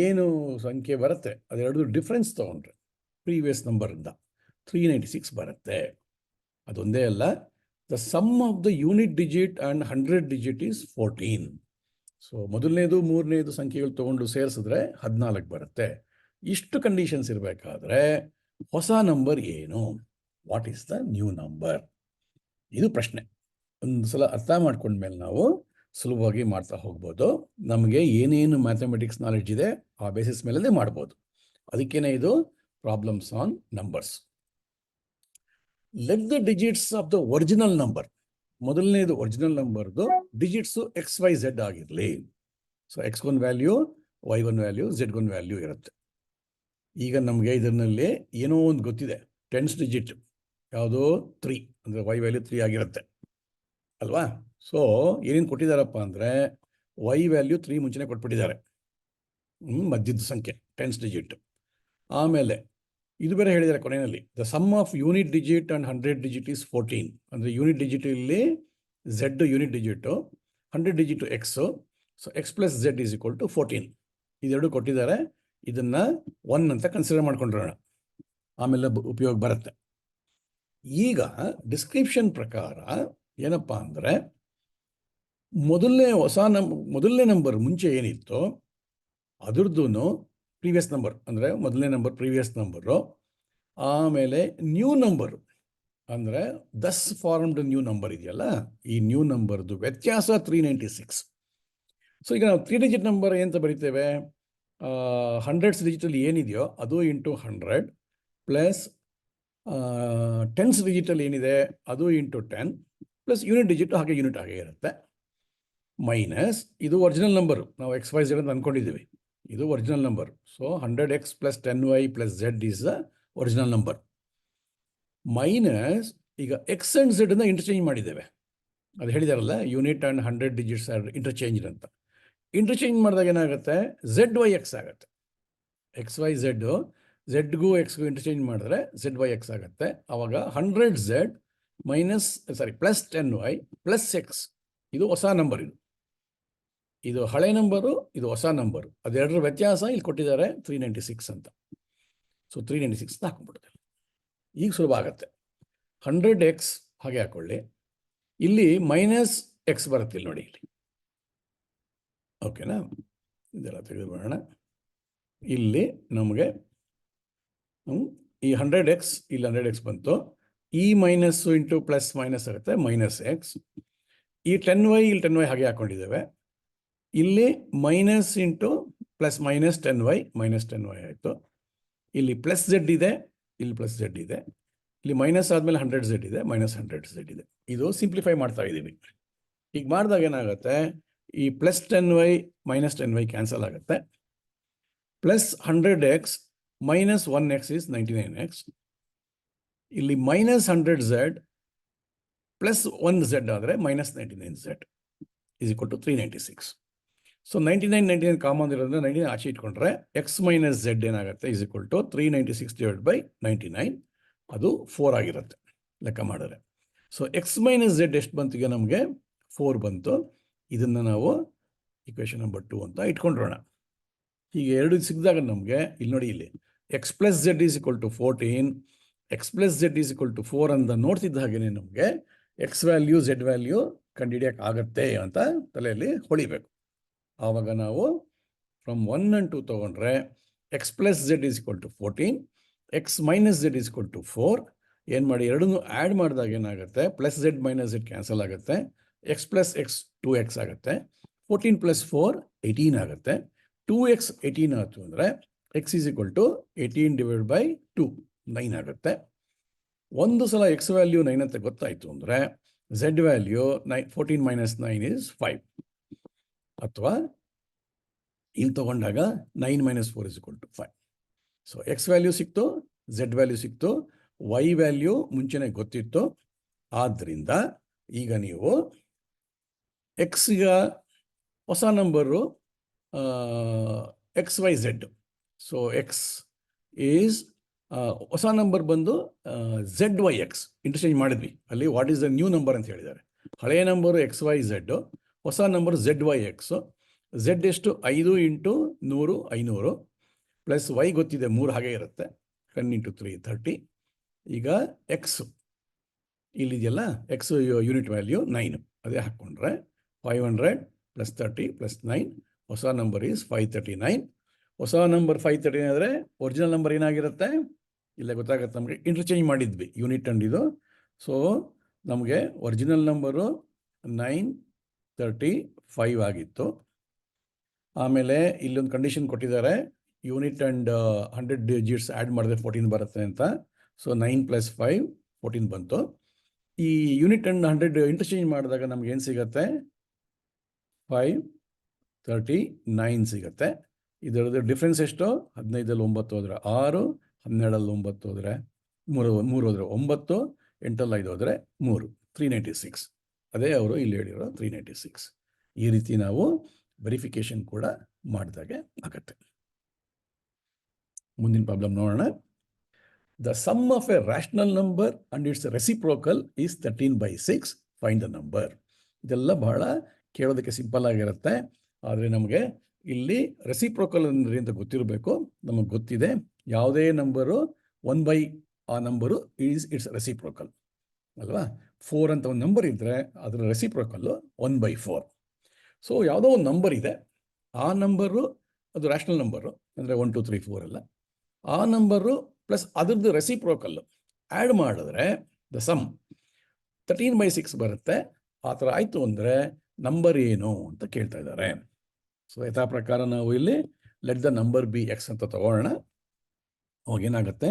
Speaker 1: ಏನು ಸಂಖ್ಯೆ ಬರುತ್ತೆ ಅದೆರಡು ಡಿಫ್ರೆನ್ಸ್ ತೊಗೊಂಡ್ರೆ ಪ್ರೀವಿಯಸ್ ನಂಬರಿಂದ 396 ಬರುತ್ತೆ. ಅದೊಂದೇ ಅಲ್ಲ, the sum of the unit digit and 100 digit is 14. So ಮೊದಲನೇದು ಮೂರನೇದು ಸಂಖ್ಯೆಗಳು ತೊಗೊಂಡು ಸೇರಿಸಿದ್ರೆ 14 ಬರುತ್ತೆ. ಇಷ್ಟು ಕಂಡೀಷನ್ಸ್ ಇರಬೇಕಾದ್ರೆ ಹೊಸ ನಂಬರ್ ಏನು? What is the new number? ಇದು ಪ್ರಶ್ನೆ. ಒಂದು ಸಲ ಅರ್ಥ ಮಾಡ್ಕೊಂಡ್ಮೇಲೆ ನಾವು ಸುಲಭವಾಗಿ ಮಾಡ್ತಾ ಹೋಗ್ಬೋದು. ನಮಗೆ ಏನೇನು ಮ್ಯಾಥಮೆಟಿಕ್ಸ್ ನಾಲೆಡ್ಜ್ ಇದೆ ಆ ಬೇಸಿಸ್ ಮೇಲೇ ಮಾಡ್ಬೋದು. ಅದಕ್ಕೇನೆ ಇದು problems on numbers. Let the digits of the original number. ಮೊದಲನೇದು ಒರಿಜಿನಲ್ ನಂಬರ್ದು ಡಿಜಿಟ್ಸು XYZ ಆಗಿರಲಿ. So X1 value, Y1 value, Z1 value ಇರುತ್ತೆ. ಈಗ ನಮಗೆ ಇದರಲ್ಲಿ ಏನೋ ಒಂದು ಗೊತ್ತಿದೆ, 10th ಡಿಜಿಟ್ ಯಾವುದೋ 3 ಅಂದರೆ Y ವ್ಯಾಲ್ಯೂ 3 ಆಗಿರುತ್ತೆ ಅಲ್ವಾ? ಸೊ ಏನೇನು ಕೊಟ್ಟಿದ್ದಾರಪ್ಪ ಅಂದರೆ Y ವ್ಯಾಲ್ಯೂ 3 ಮುಂಚೆನೇ ಕೊಟ್ಬಿಟ್ಟಿದ್ದಾರೆ, ಮಧ್ಯದ ಸಂಖ್ಯೆ 10th ಡಿಜಿಟ್. ಆಮೇಲೆ ಇದು ಬೇರೆ ಹೇಳಿದ್ದಾರೆ ಕೊನೆಯಲ್ಲಿ, the sum of unit digit and 100 digit is 14. ಅಂದರೆ ಯೂನಿಟ್ ಡಿಜಿಟ್ ಇಲ್ಲಿ Z unit digit, 100 digit X. So X plus Z is equal to 14. ಇದೆರಡು ಕೊಟ್ಟಿದ್ದಾರೆ. ಇದನ್ನು 1 ಅಂತ ಕನ್ಸಿಡರ್ ಮಾಡ್ಕೊಂಡಿರೋಣ, ಆಮೇಲೆ ಉಪಯೋಗ ಬರುತ್ತೆ. ಈಗ ಡಿಸ್ಕ್ರಿಪ್ಷನ್ ಪ್ರಕಾರ ಏನಪ್ಪ ಅಂದರೆ ಮೊದಲನೇ ನಂಬರ್ ಮುಂಚೆ ಏನಿತ್ತು ಅದ್ರದ್ದು ಪ್ರೀವಿಯಸ್ ನಂಬರ್ ಅಂದರೆ ಮೊದಲನೇ ನಂಬರ್ ಪ್ರೀವಿಯಸ್ ನಂಬರು. ಆಮೇಲೆ ನ್ಯೂ ನಂಬರು ಅಂದರೆ ದಸ್ ಫಾರ್ಮ್ಡ್ ನ್ಯೂ ನಂಬರ್ ಇದೆಯಲ್ಲ, ಈ ನ್ಯೂ ನಂಬರ್ದು ವ್ಯತ್ಯಾಸ 396. ಸೊ ಈಗ ನಾವು 3 ಡಿಜಿಟ್ ನಂಬರ್ ಏನಂತ ಬರಿತೇವೆ, 100th ಡಿಜಿಟಲ್ಲಿ ಏನಿದೆಯೋ ಅದು ಇಂಟು 100 ಪ್ಲಸ್ 10th ಡಿಜಿಟಲ್ಲಿ ಏನಿದೆ ಅದು ಇಂಟು 10 ಪ್ಲಸ್ ಯೂನಿಟ್ ಡಿಜಿಟ್ ಹಾಗೆ ಯೂನಿಟ್ ಹಾಗೆ ಇರುತ್ತೆ, ಮೈನಸ್ ಇದು ಒರಿಜಿನಲ್ ನಂಬರು, ನಾವು XYZ ಅಂತ ಅಂದ್ಕೊಂಡಿದ್ದೀವಿ, ಇದು original number. So 100X plus 10Y plus Z is the original number, minus ಈಗ X ಆ್ಯಂಡ್ Z ಇಂಟರ್ಚೇಂಜ್ ಮಾಡಿದ್ದೇವೆ. ಅದು ಹೇಳಿದಾರಲ್ಲ, unit and 100 digits are interchange ಅಂತ. ಇಂಟರ್ಚೇಂಜ್ ಮಾಡಿದಾಗ ಏನಾಗುತ್ತೆ, ZYX ಆಗುತ್ತೆ. XYZ ಝೆಡ್ಗೂ ಎಕ್ಸ್ಗೂ ಇಂಟರ್ಚೇಂಜ್ ಮಾಡಿದ್ರೆ ZYX ಆಗುತ್ತೆ. ಆವಾಗ 100Z plus 10Y plus X, ಇದು ಹೊಸ ನಂಬರ್. ಇದು ಹಳೆ ನಂಬರು, ಇದು ಹೊಸ ನಂಬರು. ಅದೆರಡರ ವ್ಯತ್ಯಾಸ ಇಲ್ಲಿ ಕೊಟ್ಟಿದ್ದಾರೆ 396 ಅಂತ. ಸೊ 396 ಹಾಕೊಂಡ್ಬಿಡುತ್ತೆ. ಈಗ ಸುಲಭ ಆಗುತ್ತೆ. 100X ಹಾಗೆ ಹಾಕೊಳ್ಳಿ, ಇಲ್ಲಿ ಮೈನಸ್ X ಬರುತ್ತೆ ಇಲ್ಲಿ ನೋಡಿ, ಇಲ್ಲಿ ಓಕೆನಾ? ಇದೆಲ್ಲ ತೆಗೆದುಬಿಡೋಣ. ಇಲ್ಲಿ ನಮಗೆ ಈ 100X ಇಲ್ಲಿ 100X ಬಂತು, ಈ ಮೈನಸ್ಸು ಇಂಟು ಪ್ಲಸ್ ಮೈನಸ್ ಆಗುತ್ತೆ, ಮೈನಸ್ X. ಈ 10Y ಇಲ್ಲಿ 10Y ಹಾಗೆ ಹಾಕ್ಕೊಂಡಿದ್ದೇವೆ. ಇಲ್ಲಿ minus into plus minus 10Y minus 10Y ಆಯಿತು. ಇಲ್ಲಿ ಪ್ಲಸ್ Z ಇದೆ, ಇಲ್ಲಿ ಪ್ಲಸ್ Z ಇದೆ, ಇಲ್ಲಿ ಮೈನಸ್ ಆದಮೇಲೆ 100Z ಇದೆ, ಮೈನಸ್ 100Z ಇದೆ. ಇದು ಸಿಂಪ್ಲಿಫೈ ಮಾಡ್ತಾ ಇದ್ದೀವಿ. ಈಗ ಮಾಡಿದಾಗ ಏನಾಗುತ್ತೆ, ಈ plus 10Y minus 10Y cancel ಆಗುತ್ತೆ, plus 100X minus 1X is 99X. ಇಲ್ಲಿ ಮೈನಸ್ 100Z ಪ್ಲಸ್ 1Z ಆದರೆ minus 99Z is equal to 396. So 99 common ಇರೋದ್ರಿಂದ 99 ಆಚೆ ಇಟ್ಕೊಂಡ್ರೆ X ಮೈನಸ್ Z ಏನಾಗುತ್ತೆ is equal to 396 divide by 99, ಅದು 4 ಆಗಿರುತ್ತೆ ಲೆಕ್ಕ ಮಾಡಿದ್ರೆ. ಸೊ X ಮೈನಸ್ Z ಎಷ್ಟು ಬಂತು, ಈಗ ನಮಗೆ 4 ಬಂತು. ಇದನ್ನು ನಾವು ಇಕ್ವೇಷನ್ ನಂಬರ್ 2 ಅಂತ ಇಟ್ಕೊಂಡ್ರೋಣ. ಹೀಗೆ ಎರಡು ಸಿಕ್ಕಿದಾಗ ನಮಗೆ ಇಲ್ಲಿ ನೋಡಿ, ಇಲ್ಲಿ X plus Z is equal to 14, X plus Z is equal to 4 ಅಂತ ನೋಡ್ತಿದ್ದ ಹಾಗೆ ನಮಗೆ X ವ್ಯಾಲ್ಯೂ Z ವ್ಯಾಲ್ಯೂ ಕಂಡುಹಿಡಿಯೋಕೆ ಆಗುತ್ತೆ ಅಂತ ತಲೆಯಲ್ಲಿ ಹೊಳಿಬೇಕು. ಆವಾಗ ನಾವು ಫ್ರಮ್ 1 and 2 ತೊಗೊಂಡ್ರೆ X plus Z is equal to 14, X minus Z is equal to 4. ಏನು ಮಾಡಿ, ಎರಡನ್ನೂ ಆ್ಯಡ್ ಮಾಡಿದಾಗ ಏನಾಗುತ್ತೆ, plus Z minus Z cancel ಆಗುತ್ತೆ, X ಪ್ಲಸ್ X 2X ಆಗುತ್ತೆ, 14 ಪ್ಲಸ್ 4 18 ಆಗುತ್ತೆ. 2X 18 ಆಯಿತು ಅಂದರೆ X is equal to 18 divide by 2 9 ಆಗುತ್ತೆ. ಒಂದು ಸಲ X ವ್ಯಾಲ್ಯೂ 9 ಅಂತ ಗೊತ್ತಾಯಿತು ಅಂದರೆ Z ವ್ಯಾಲ್ಯೂ 14 ಮೈನಸ್ 9 ಈಸ್ 5. ಅಥವಾ ಇಲ್ಲಿ ತೊಗೊಂಡಾಗ 9 minus 4 is equal to 5. So X value ಸಿಕ್ತು, Z ವ್ಯಾಲ್ಯೂ ಸಿಕ್ತು, ವೈ ವ್ಯಾಲ್ಯೂ ಮುಂಚೆನೇ ಗೊತ್ತಿತ್ತು. ಆದ್ದರಿಂದ ಈಗ ನೀವು ಎಕ್ಸ್ಗ ಹೊಸ number XYZ. So X is ಹೊಸ ನಂಬರ್ ಬಂದು ZYX ಇಂಟರ್ಚೇಂಜ್ ಮಾಡಿದ್ವಿ. ಅಲ್ಲಿ what is the new number ಅಂತ ಹೇಳಿದ್ದಾರೆ. ಹಳೆಯ ನಂಬರು XYZ, ಹೊಸ ನಂಬರ್ ZYX. Z ಎಷ್ಟು? 5 × 100 500 ಪ್ಲಸ್ ವೈ ಗೊತ್ತಿದೆ 3 ಹಾಗೆ ಇರುತ್ತೆ. 10 × 3 30. ಈಗ ಎಕ್ಸ್ ಇಲ್ಲಿದೆಯಲ್ಲ, ಎಕ್ಸ್ ಯೂನಿಟ್ ವ್ಯಾಲ್ಯೂ 9, ಅದೇ ಹಾಕ್ಕೊಂಡ್ರೆ 500 + 30 + 9, ಹೊಸ ನಂಬರ್ ಈಸ್ 539. ಹೊಸ ನಂಬರ್ 539 ಆದರೆ ಒರಿಜಿನಲ್ ನಂಬರ್ ಏನಾಗಿರುತ್ತೆ? ಇಲ್ಲ ಗೊತ್ತಾಗುತ್ತೆ ನಮಗೆ, ಇಂಟರ್ಚೇಂಜ್ ಮಾಡಿದ್ವಿ ಯೂನಿಟ್ ಅಂಡ್ ಇದು. ಸೊ ನಮಗೆ ಒರಿಜಿನಲ್ ನಂಬರು 935 ಆಗಿತ್ತು. ಆಮೇಲೆ ಇಲ್ಲೊಂದು ಕಂಡೀಷನ್ ಕೊಟ್ಟಿದ್ದಾರೆ, ಯೂನಿಟ್ ಆ್ಯಂಡ್ 100 ಡಿಜಿಟ್ಸ್ ಆ್ಯಡ್ ಮಾಡಿದ್ರೆ 14 ಬರುತ್ತೆ ಅಂತ. ಸೊ 9 + 5 14 ಬಂತು. ಈ ಯೂನಿಟ್ ಆ್ಯಂಡ್ 100 ಇಂಟರ್ಚೇಂಜ್ ಮಾಡಿದಾಗ ನಮ್ಗೆ ಏನು ಸಿಗುತ್ತೆ? 539 ಸಿಗುತ್ತೆ. ಇದರದ್ದು ಡಿಫ್ರೆನ್ಸ್ ಎಷ್ಟು? 15ರಲ್ಲಿ 9 ಹೋದರೆ 6, 12ರಲ್ಲಿ 9 ಹೋದರೆ 3 ಹೋದರೆ 9, 8ರಲ್ಲಿ 5 ಹೋದರೆ 3, 396. ಅದೇ ಅವರು ಇಲ್ಲಿ ಹೇಳಿರೋ 396. ಈ ರೀತಿ ನಾವು ವೆರಿಫಿಕೇಶನ್ ಕೂಡ ಮಾಡಿದಾಗೆ ಆಗುತ್ತೆ. ಮುಂದಿನ ಪ್ರಾಬ್ಲಮ್ ನೋಡೋಣ. The sum of a rational number and its reciprocal is 13/6. Find the number. ಇದೆಲ್ಲ ಬಹಳ ಕೇಳೋದಕ್ಕೆ ಸಿಂಪಲ್ ಆಗಿರುತ್ತೆ, ಆದರೆ ನಮಗೆ ಇಲ್ಲಿ ರೆಸಿಪ್ರೋಕಲ್ ಅಂದರೆ ಅಂತ ಗೊತ್ತಿರಬೇಕು. ನಮಗೆ ಗೊತ್ತಿದೆ, ಯಾವುದೇ ನಂಬರು 1/, ಆ ನಂಬರು ಈಸ್ ಇಟ್ಸ್ ರೆಸಿಪ್ರೋಕಲ್ ಅಲ್ವಾ. 4 ಅಂತ ಒಂದು ನಂಬರ್ ಇದ್ದರೆ ಅದರ ರೆಸಿಪ್ರೋಕಲ್ಲು 1/4. ಸೊ ಯಾವುದೋ ಒಂದು ನಂಬರ್ ಇದೆ, ಆ ನಂಬರು ಅದು ರ್ಯಾಷನಲ್ ನಂಬರು, ಅಂದರೆ 1 2 3 4 ಅಲ್ಲ, ಆ ನಂಬರು ಪ್ಲಸ್ ಅದರದ್ದು ರೆಸಿಪ್ರೋಕಲ್ಲು ಆ್ಯಡ್ ಮಾಡಿದ್ರೆ ದ ಸಮ್ 13/6 ಬರುತ್ತೆ. ಆ ಥರ ಆಯಿತು ಅಂದರೆ ನಂಬರ್ ಏನು ಅಂತ ಕೇಳ್ತಾ ಇದ್ದಾರೆ. ಸೊ ಯಥಾ ಪ್ರಕಾರ ನಾವು ಇಲ್ಲಿ let the number be x ಅಂತ ತಗೊಳ್ಳೋಣ. ಅವಾಗೇನಾಗುತ್ತೆ?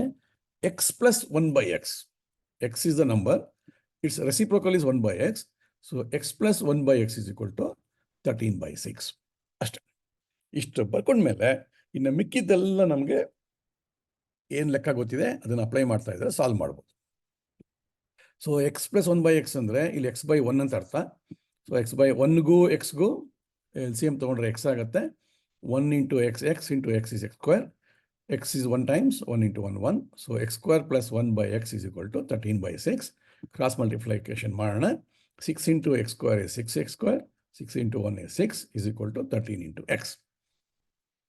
Speaker 1: X plus 1/x. X is the number, it's reciprocal is 1/x. So x plus 1/x is equal to 13/6. ಅಷ್ಟೆ. ಇಷ್ಟು ಬರ್ಕೊಂಡ್ಮೇಲೆ ಇನ್ನು ಮಿಕ್ಕಿದ್ದೆಲ್ಲ ನಮಗೆ ಏನು ಲೆಕ್ಕ ಗೊತ್ತಿದೆ ಅದನ್ನು ಅಪ್ಲೈ ಮಾಡ್ತಾ ಇದ್ದಾರೆ, ಸಾಲ್ವ್ ಮಾಡ್ಬೋದು. ಸೊ ಎಕ್ಸ್ ಪ್ಲಸ್ 1/x ಅಂದರೆ ಇಲ್ಲಿ x/1 ಅಂತ ಅರ್ಥ. ಸೊ x/1ಗೂ ಎಕ್ಸ್ಗೂ LCM ತೊಗೊಂಡ್ರೆ ಎಕ್ಸ್ ಆಗುತ್ತೆ. 1 × x, x × x is x². x is 1 times 1 × 1 1. So x² + 1/x is equal to 13/6. Cross multiplication ಮಾಡೋಣ. 6 × x² is 6x², 6 × 1 is 6 is equal to 13 × x.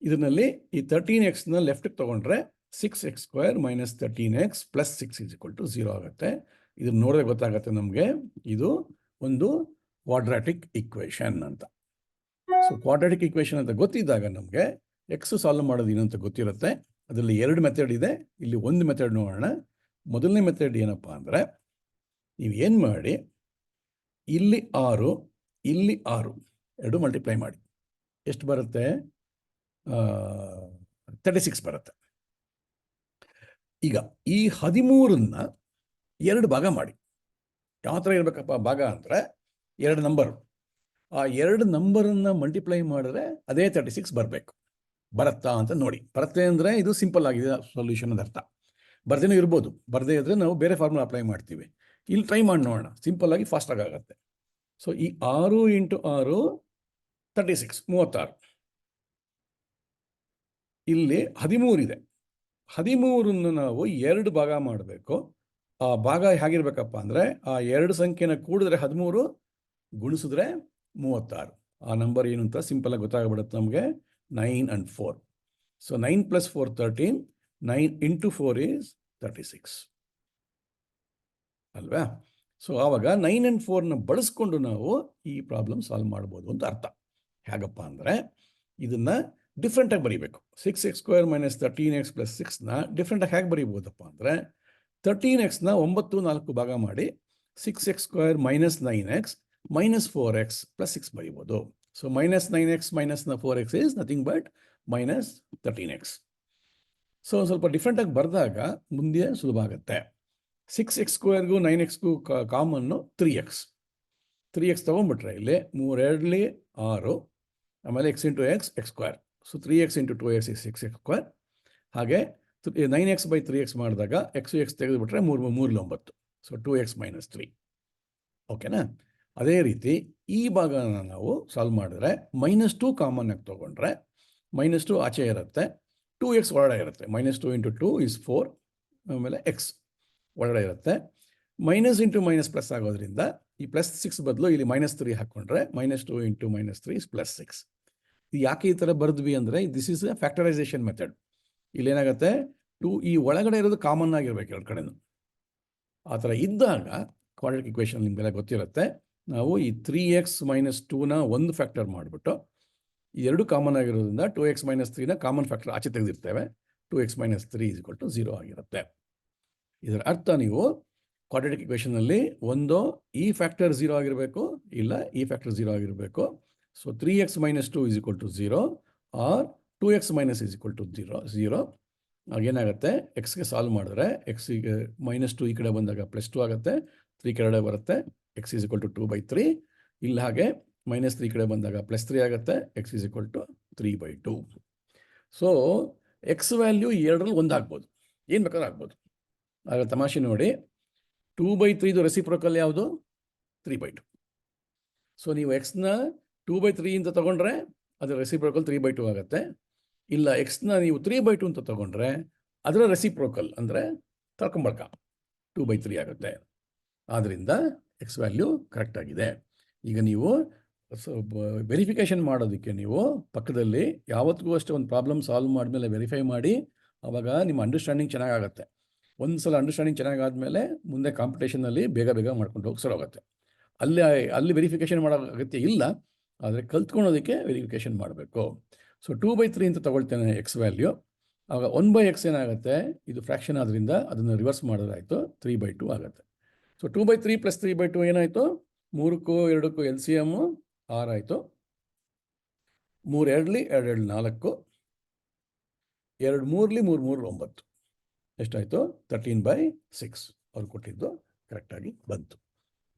Speaker 1: ಇದರಲ್ಲಿ ಈ 13x ಲೆಫ್ಟಿಗೆ ತೊಗೊಂಡ್ರೆ 6x² - 13x + 6 is equal to 0 ಆಗುತ್ತೆ. ಇದನ್ನು ನೋಡಿದ್ರೆ ಗೊತ್ತಾಗುತ್ತೆ ನಮಗೆ ಇದು ಒಂದು ಕ್ವಾಡ್ರಾಟಿಕ್ ಈಕ್ವೇಷನ್ ಅಂತ. ಸೊ ಕ್ವಾಡ್ರಾಟಿಕ್ ಈಕ್ವೇಷನ್ ಅಂತ ಗೊತ್ತಿದ್ದಾಗ ನಮಗೆ ಎಕ್ಸ್ ಸಾಲ್ವ್ ಮಾಡೋದು ಏನಂತ ಗೊತ್ತಿರುತ್ತೆ. ಅದರಲ್ಲಿ 2 ಮೆಥಡ್ ಇದೆ, ಇಲ್ಲಿ ಒಂದು ಮೆಥಡ್ ನೋಡೋಣ. ಮೊದಲನೇ ಮೆಥಡ್ ಏನಪ್ಪ ಅಂದರೆ, ನೀವು ಏನು ಮಾಡಿ, ಇಲ್ಲಿ 6 ಇಲ್ಲಿ 6 2 ಮಲ್ಟಿಪ್ಲೈ ಮಾಡಿ ಎಷ್ಟು ಬರುತ್ತೆ? 36 ಬರುತ್ತೆ. ಈಗ ಈ 13ನ್ನ 2 ಭಾಗ ಮಾಡಿ. ಯಾವ ಥರ ಇರಬೇಕಪ್ಪ ಭಾಗ ಅಂದರೆ, 2 ನಂಬರು, ಆ 2 ನಂಬರನ್ನು ಮಲ್ಟಿಪ್ಲೈ ಮಾಡಿದ್ರೆ ಅದೇ 36 ಬರಬೇಕು. ಬರುತ್ತಾ ಅಂತ ನೋಡಿ. ಬರುತ್ತೆ ಅಂದರೆ ಇದು ಸಿಂಪಲ್ ಆಗಿದೆ ಸೊಲ್ಯೂಷನ್ ಅಂತ ಅರ್ಥ. ಬರ್ದೇನೂ ಇರ್ಬೋದು, ಬರದೇ ಇದ್ದರೆ ನಾವು ಬೇರೆ ಫಾರ್ಮುಲಾ ಅಪ್ಲೈ ಮಾಡ್ತೀವಿ. ಇಲ್ಲಿ ಟ್ರೈ ಮಾಡಿ ನೋಡೋಣ, ಸಿಂಪಲ್ ಆಗಿ ಫಾಸ್ಟಾಗಿ ಆಗುತ್ತೆ. ಸೊ ಈ 6 × 6 36 36. ಇಲ್ಲಿ 13 ಇದೆ. 13ನ್ನು ನಾವು 2 ಭಾಗ ಮಾಡಬೇಕು. ಆ ಭಾಗ ಹೇಗಿರ್ಬೇಕಪ್ಪ ಅಂದರೆ, ಆ 2 ಸಂಖ್ಯೆನ ಕೂಡಿದ್ರೆ 13, ಗುಣಿಸಿದ್ರೆ 36. ಆ ನಂಬರ್ ಏನು ಅಂತ ಸಿಂಪಲಾಗಿ ಗೊತ್ತಾಗ್ಬಿಡುತ್ತೆ ನಮಗೆ, 9 and 4. ಸೊ 9 + 4 13, 9 × 4 is 36 ಅಲ್ವಾ. ಸೊ ಆವಾಗ 9 and 4ನ ಬಳಸ್ಕೊಂಡು ನಾವು ಈ ಪ್ರಾಬ್ಲಮ್ ಸಾಲ್ವ್ ಮಾಡ್ಬೋದು ಅಂತ ಅರ್ಥ. ಹೇಗಪ್ಪ ಅಂದರೆ, ಇದನ್ನು ಡಿಫ್ರೆಂಟಾಗಿ ಬರೀಬೇಕು. 6x² - 13x + 6ನ ಡಿಫ್ರೆಂಟಾಗಿ ಹೇಗೆ ಬರೀಬೋದಪ್ಪ ಅಂದರೆ, 13xನ 9 4 ಭಾಗ ಮಾಡಿ 6x² - 9x - 4x + 6 ಬರೀಬೋದು. So -9x - 4x is nothing but -13x. So ಸ್ವಲ್ಪ ಡಿಫ್ರೆಂಟಾಗಿ ಬರೆದಾಗ ಮುಂದೆ ಸುಲಭ ಆಗುತ್ತೆ. 6x² 9xಗೂ ಕಾಮನ್ನು 3x. 3x ತೊಗೊಂಡ್ಬಿಟ್ರೆ ಇಲ್ಲಿ 3 2 6, ಆಮೇಲೆ x × x x². So 3x × 2x is 6x². ಹಾಗೆ 9x/3x ಮಾಡಿದಾಗ x ತೆಗೆದುಬಿಟ್ರೆ 3 9. So 2x - 3. ಓಕೆನಾ? ಅದೇ ರೀತಿ ಈ ಭಾಗನ ನಾವು ಸಾಲ್ವ್ ಮಾಡಿದ್ರೆ -2 ಕಾಮನ್ ಆಗಿ ತೊಗೊಂಡ್ರೆ -2 ಆಚೆ ಇರುತ್ತೆ, 2x ಒಳಗಡೆ ಇರುತ್ತೆ. -2 × 2 = 4. ಆಮೇಲೆ x ಒಳಗಡೆ ಇರುತ್ತೆ. ಮೈನಸ್ ಇಂಟು ಮೈನಸ್ ಪ್ಲಸ್ ಆಗೋದ್ರಿಂದ ಈ +6 ಬದಲು ಇಲ್ಲಿ -3 ಹಾಕ್ಕೊಂಡ್ರೆ -2 × -3 = +6. ಯಾಕೆ ಈ ಥರ ಬರೆದ್ವಿ ಅಂದರೆ this is a factorisation method. ಇಲ್ಲೇನಾಗುತ್ತೆ, 2 ಈ ಒಳಗಡೆ ಇರೋದು ಕಾಮನ್ ಆಗಿರ್ಬೇಕು ಎರಡು ಕಡೆನೂ. ಆ ಥರ ಇದ್ದಾಗ ಕ್ವಾಡ್ರಾಟಿಕ್ ಇಕ್ವೇಷನ್ ನಿಮಗೆಲ್ಲ ಗೊತ್ತಿರುತ್ತೆ. ನಾವು ಈ 3x - 2ನ ಒಂದು ಫ್ಯಾಕ್ಟರ್ ಮಾಡಿಬಿಟ್ಟು ಈ ಎರಡು ಕಾಮನ್ ಆಗಿರೋದ್ರಿಂದ 2x - 3ನ ಕಾಮನ್ ಫ್ಯಾಕ್ಟರ್ ಆಚೆ ತೆಗೆದಿರ್ತೇವೆ. 2x - 3 = 0 ಆಗಿರುತ್ತೆ. ಇದರ ಅರ್ಥ ನೀವು ಕ್ವಾಡ್ರಾಟಿಕ್ ಇಕ್ವೇಷನಲ್ಲಿ ಒಂದು ಈ ಫ್ಯಾಕ್ಟರ್ 0 ಆಗಿರಬೇಕು, ಇಲ್ಲ ಈ ಫ್ಯಾಕ್ಟರ್ 0 ಆಗಿರಬೇಕು. So 3x - 2 = 0 or 2x - 0. ಆಗೇನಾಗುತ್ತೆ, ಎಕ್ಸ್ಗೆ ಸಾಲ್ವ್ ಮಾಡಿದ್ರೆ ಎಕ್ಸಿಗೆ -2 ಈ ಕಡೆ ಬಂದಾಗ +2 ಆಗುತ್ತೆ, 3 ಕೆಳಗಡೆ ಬರುತ್ತೆ, x = 2/3. ಇಲ್ಲಿ ಹಾಗೆ -3 ಕಡೆ ಬಂದಾಗ +3 ಆಗುತ್ತೆ, x = 3/2. ಸೊ ಎಕ್ಸ್ ವ್ಯಾಲ್ಯೂ ಎರಡರಲ್ಲಿ ಒಂದು ಆಗ್ಬೋದು, ಏನು ಬೇಕಾದ್ರೂ ಆಗ್ಬೋದು. ಆಗ ತಮಾಷೆ ನೋಡಿ, 2/3 ರೆಸಿಪ್ರೋಕಲ್ ಯಾವುದು? 3/2. ಸೊ ನೀವು ಎಕ್ಸ್ನ 2/3 ಅಂತ ತೊಗೊಂಡ್ರೆ ಅದರ ರೆಸಿಪ್ರೋಕಲ್ 3/2 ಆಗುತ್ತೆ. ಇಲ್ಲ ಎಕ್ಸ್ನ ನೀವು 3/2 ಅಂತ ತೊಗೊಂಡ್ರೆ ಅದರ ರೆಸಿಪ್ರೋಕಲ್ ಅಂದರೆ ತಳ್ಕೊಂಬಳ್ಕ 2/3 ಆಗುತ್ತೆ. ಆದ್ದರಿಂದ ಎಕ್ಸ್ ವ್ಯಾಲ್ಯೂ ಕರೆಕ್ಟ್ ಆಗಿದೆ. ಈಗ ನೀವು ವೆರಿಫಿಕೇಷನ್ ಮಾಡೋದಕ್ಕೆ ನೀವು ಪಕ್ಕದಲ್ಲಿ ಯಾವತ್ತಿಗೂ ಅಷ್ಟೇ ಒಂದು ಪ್ರಾಬ್ಲಮ್ ಸಾಲ್ವ್ ಮಾಡಿದ್ಮೇಲೆ ವೆರಿಫೈ ಮಾಡಿ, ಆವಾಗ ನಿಮ್ಮ ಅಂಡರ್ಸ್ಟ್ಯಾಂಡಿಂಗ್ ಚೆನ್ನಾಗಾಗುತ್ತೆ. ಒಂದು ಸಲ ಅಂಡರ್ಸ್ಟ್ಯಾಂಡಿಂಗ್ ಚೆನ್ನಾಗಾದ್ಮೇಲೆ ಮುಂದೆ ಕಾಂಪಿಟೇಷನಲ್ಲಿ ಬೇಗ ಮಾಡ್ಕೊಂಡು ಹೋಗಿ ಸರೋಗುತ್ತೆ. ಅಲ್ಲಿ ವೆರಿಫಿಕೇಷನ್ ಮಾಡೋ ಅಗತ್ಯ ಇಲ್ಲ, ಆದರೆ ಕಲ್ತ್ಕೊಳೋದಕ್ಕೆ ವೆರಿಫಿಕೇಷನ್ ಮಾಡಬೇಕು. ಸೊ 2/3 ಅಂತ ತಗೊಳ್ತೇನೆ ಎಕ್ಸ್ ವ್ಯಾಲ್ಯೂ. ಆವಾಗ 1/x ಏನಾಗುತ್ತೆ, ಇದು ಫ್ರ್ಯಾಕ್ಷನ್ ಆದ್ದರಿಂದ ಅದನ್ನು ರಿವರ್ಸ್ ಮಾಡೋದಾಯಿತು, 3/2 ಆಗುತ್ತೆ. ಸೊ 2/3 + 3/2 ಏನಾಯಿತು? 3ಕ್ಕೂ 2ಕ್ಕೂ LCM 6 ಆಯಿತು. 3 2 2 4, 2 3 3 9. ಎಷ್ಟಾಯಿತು? 13/6. ಅವ್ರು ಕೊಟ್ಟಿದ್ದು ಕರೆಕ್ಟಾಗಿ ಬಂತು.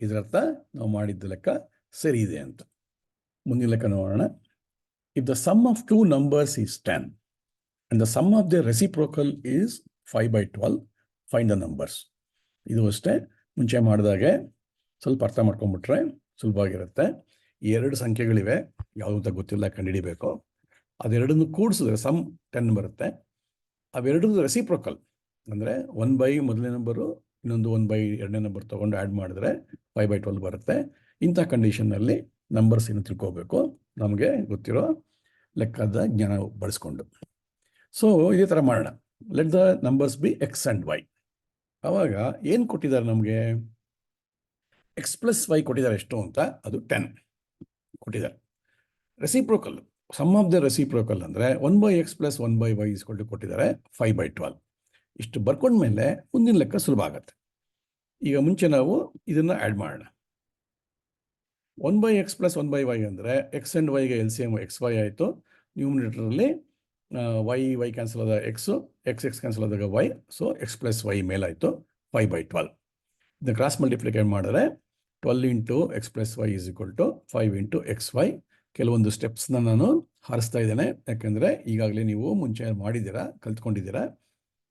Speaker 1: ಇದರರ್ಥ ನಾವು ಮಾಡಿದ್ದ ಲೆಕ್ಕ ಸರಿ ಇದೆ ಅಂತ. ಮುಂದಿನ ಲೆಕ್ಕ ನೋಡೋಣ. If the sum of 2 numbers is 10 and the sum of their reciprocal is 5/12, find the numbers. ಇದು ಅಷ್ಟೇ, ಮುಂಚೆ ಮಾಡಿದಾಗೆ ಸ್ವಲ್ಪ ಅರ್ಥ ಮಾಡ್ಕೊಂಡ್ಬಿಟ್ರೆ ಸುಲಭವಾಗಿರುತ್ತೆ. ಈ ಎರಡು ಸಂಖ್ಯೆಗಳಿವೆ, ಯಾವುದು ಅಂತ ಗೊತ್ತಿಲ್ಲ, ಕಂಡುಹಿಡಿಬೇಕು. ಅದೆರಡನ್ನು ಕೂಡಿಸಿದ್ರೆ ಸಮ್ 10 ಬರುತ್ತೆ. ಅವೆರಡರದ್ದು ರೆಸಿಪ್ರೋಕಲ್ ಅಂದರೆ 1/, ಮೊದಲನೇ ನಂಬರು, ಇನ್ನೊಂದು 1/, ಎರಡನೇ ನಂಬರ್ ತೊಗೊಂಡು ಆ್ಯಡ್ ಮಾಡಿದ್ರೆ 5/12 ಬರುತ್ತೆ. ಇಂಥ ಕಂಡೀಷನ್ನಲ್ಲಿ ನಂಬರ್ಸ್ ಏನು ತಿಳ್ಕೋಬೇಕು, ನಮಗೆ ಗೊತ್ತಿರೋ ಲೆಕ್ಕದ ಜ್ಞಾನ ಬಳಸ್ಕೊಂಡು. ಸೊ ಇದೇ ಥರ ಮಾಡೋಣ. Let the numbers be X and Y. ಆವಾಗ ಏನು ಕೊಟ್ಟಿದ್ದಾರೆ ನಮಗೆ? x + y ಕೊಟ್ಟಿದ್ದಾರೆ. ಎಷ್ಟು ಅಂತ? ಅದು 10 ಕೊಟ್ಟಿದ್ದಾರೆ. Reciprocal, sum of the reciprocal ಅಂದರೆ 1/x + 1/y ಕೊಟ್ಟಿದ್ದಾರೆ 5/12. ಇಷ್ಟು ಬರ್ಕೊಂಡ್ಮೇಲೆ ಮುಂದಿನ ಲೆಕ್ಕ ಸುಲಭ ಆಗುತ್ತೆ. ಈಗ ಮುಂಚೆ ನಾವು ಇದನ್ನು ಆ್ಯಡ್ ಮಾಡೋಣ. 1/x + 1/y ಅಂದರೆ ಎಕ್ಸ್ ಆ್ಯಂಡ್ ವೈಗೆ LCM xy ಆಯಿತು. ನ್ಯೂಮಿನೇಟರಲ್ಲಿ y ಕ್ಯಾನ್ಸಲ್ ಆದಾಗ x ಕ್ಯಾನ್ಸಲ್ ಆದಾಗ y. So x + y ಮೇಲಾಯಿತು 5/12. ಇದನ್ನು ಕ್ರಾಸ್ ಮಲ್ಟಿಪ್ಲಿಕೇಟ್ ಮಾಡಿದ್ರೆ 12 × x + y = 5 × xy. ಕೆಲವೊಂದು ಸ್ಟೆಪ್ಸ್ನ ನಾನು ಹಾರಿಸ್ತಾ ಇದ್ದೇನೆ, ಯಾಕೆಂದರೆ ಈಗಾಗಲೇ ನೀವು ಮುಂಚೆ ಮಾಡಿದ್ದೀರಾ, ಕಲ್ತ್ಕೊಂಡಿದ್ದೀರಾ.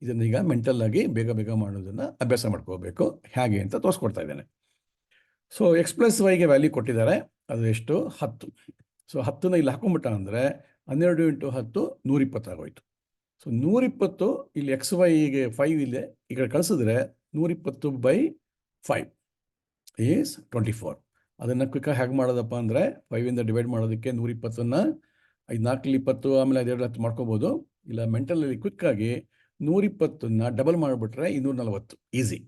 Speaker 1: ಇದನ್ನು ಈಗ ಮೆಂಟಲ್ಲಾಗಿ ಬೇಗ ಮಾಡೋದನ್ನು ಅಭ್ಯಾಸ ಮಾಡ್ಕೋಬೇಕು. ಹೇಗೆ ಅಂತ ತೋರಿಸ್ಕೊಡ್ತಾ ಇದ್ದೇನೆ. ಸೊ x + yಗೆ ವ್ಯಾಲ್ಯೂ ಕೊಟ್ಟಿದ್ದಾರೆ, ಅದು ಎಷ್ಟು? 10. ಸೊ 10ನ ಇಲ್ಲಿ ಹಾಕೊಂಡ್ಬಿಟ್ಟ ಅಂದರೆ 12 × 10 120 ಆಗೋಯ್ತು. ಸೊ 120 ಇಲ್ಲಿ xyಗೆ 5 ಇದೆ, ಈ ಕಡೆ ಕಳಿಸಿದ್ರೆ 120/5 ಈಸ್ 24. ಅದನ್ನು ಕ್ವಿಕ್ಕಾಗಿ ಹೇಗೆ ಮಾಡೋದಪ್ಪ ಅಂದರೆ 5ಇಂದ ಡಿವೈಡ್ ಮಾಡೋದಕ್ಕೆ 120ನ್ನು 5 4 20, ಆಮೇಲೆ 2 10 ಮಾಡ್ಕೋಬೋದು. ಇಲ್ಲ ಮೆಂಟಲಲ್ಲಿ ಕ್ವಿಕ್ಕಾಗಿ 120ನ್ನು ಡಬಲ್ ಮಾಡಿಬಿಟ್ರೆ 240 ಈಸಿ.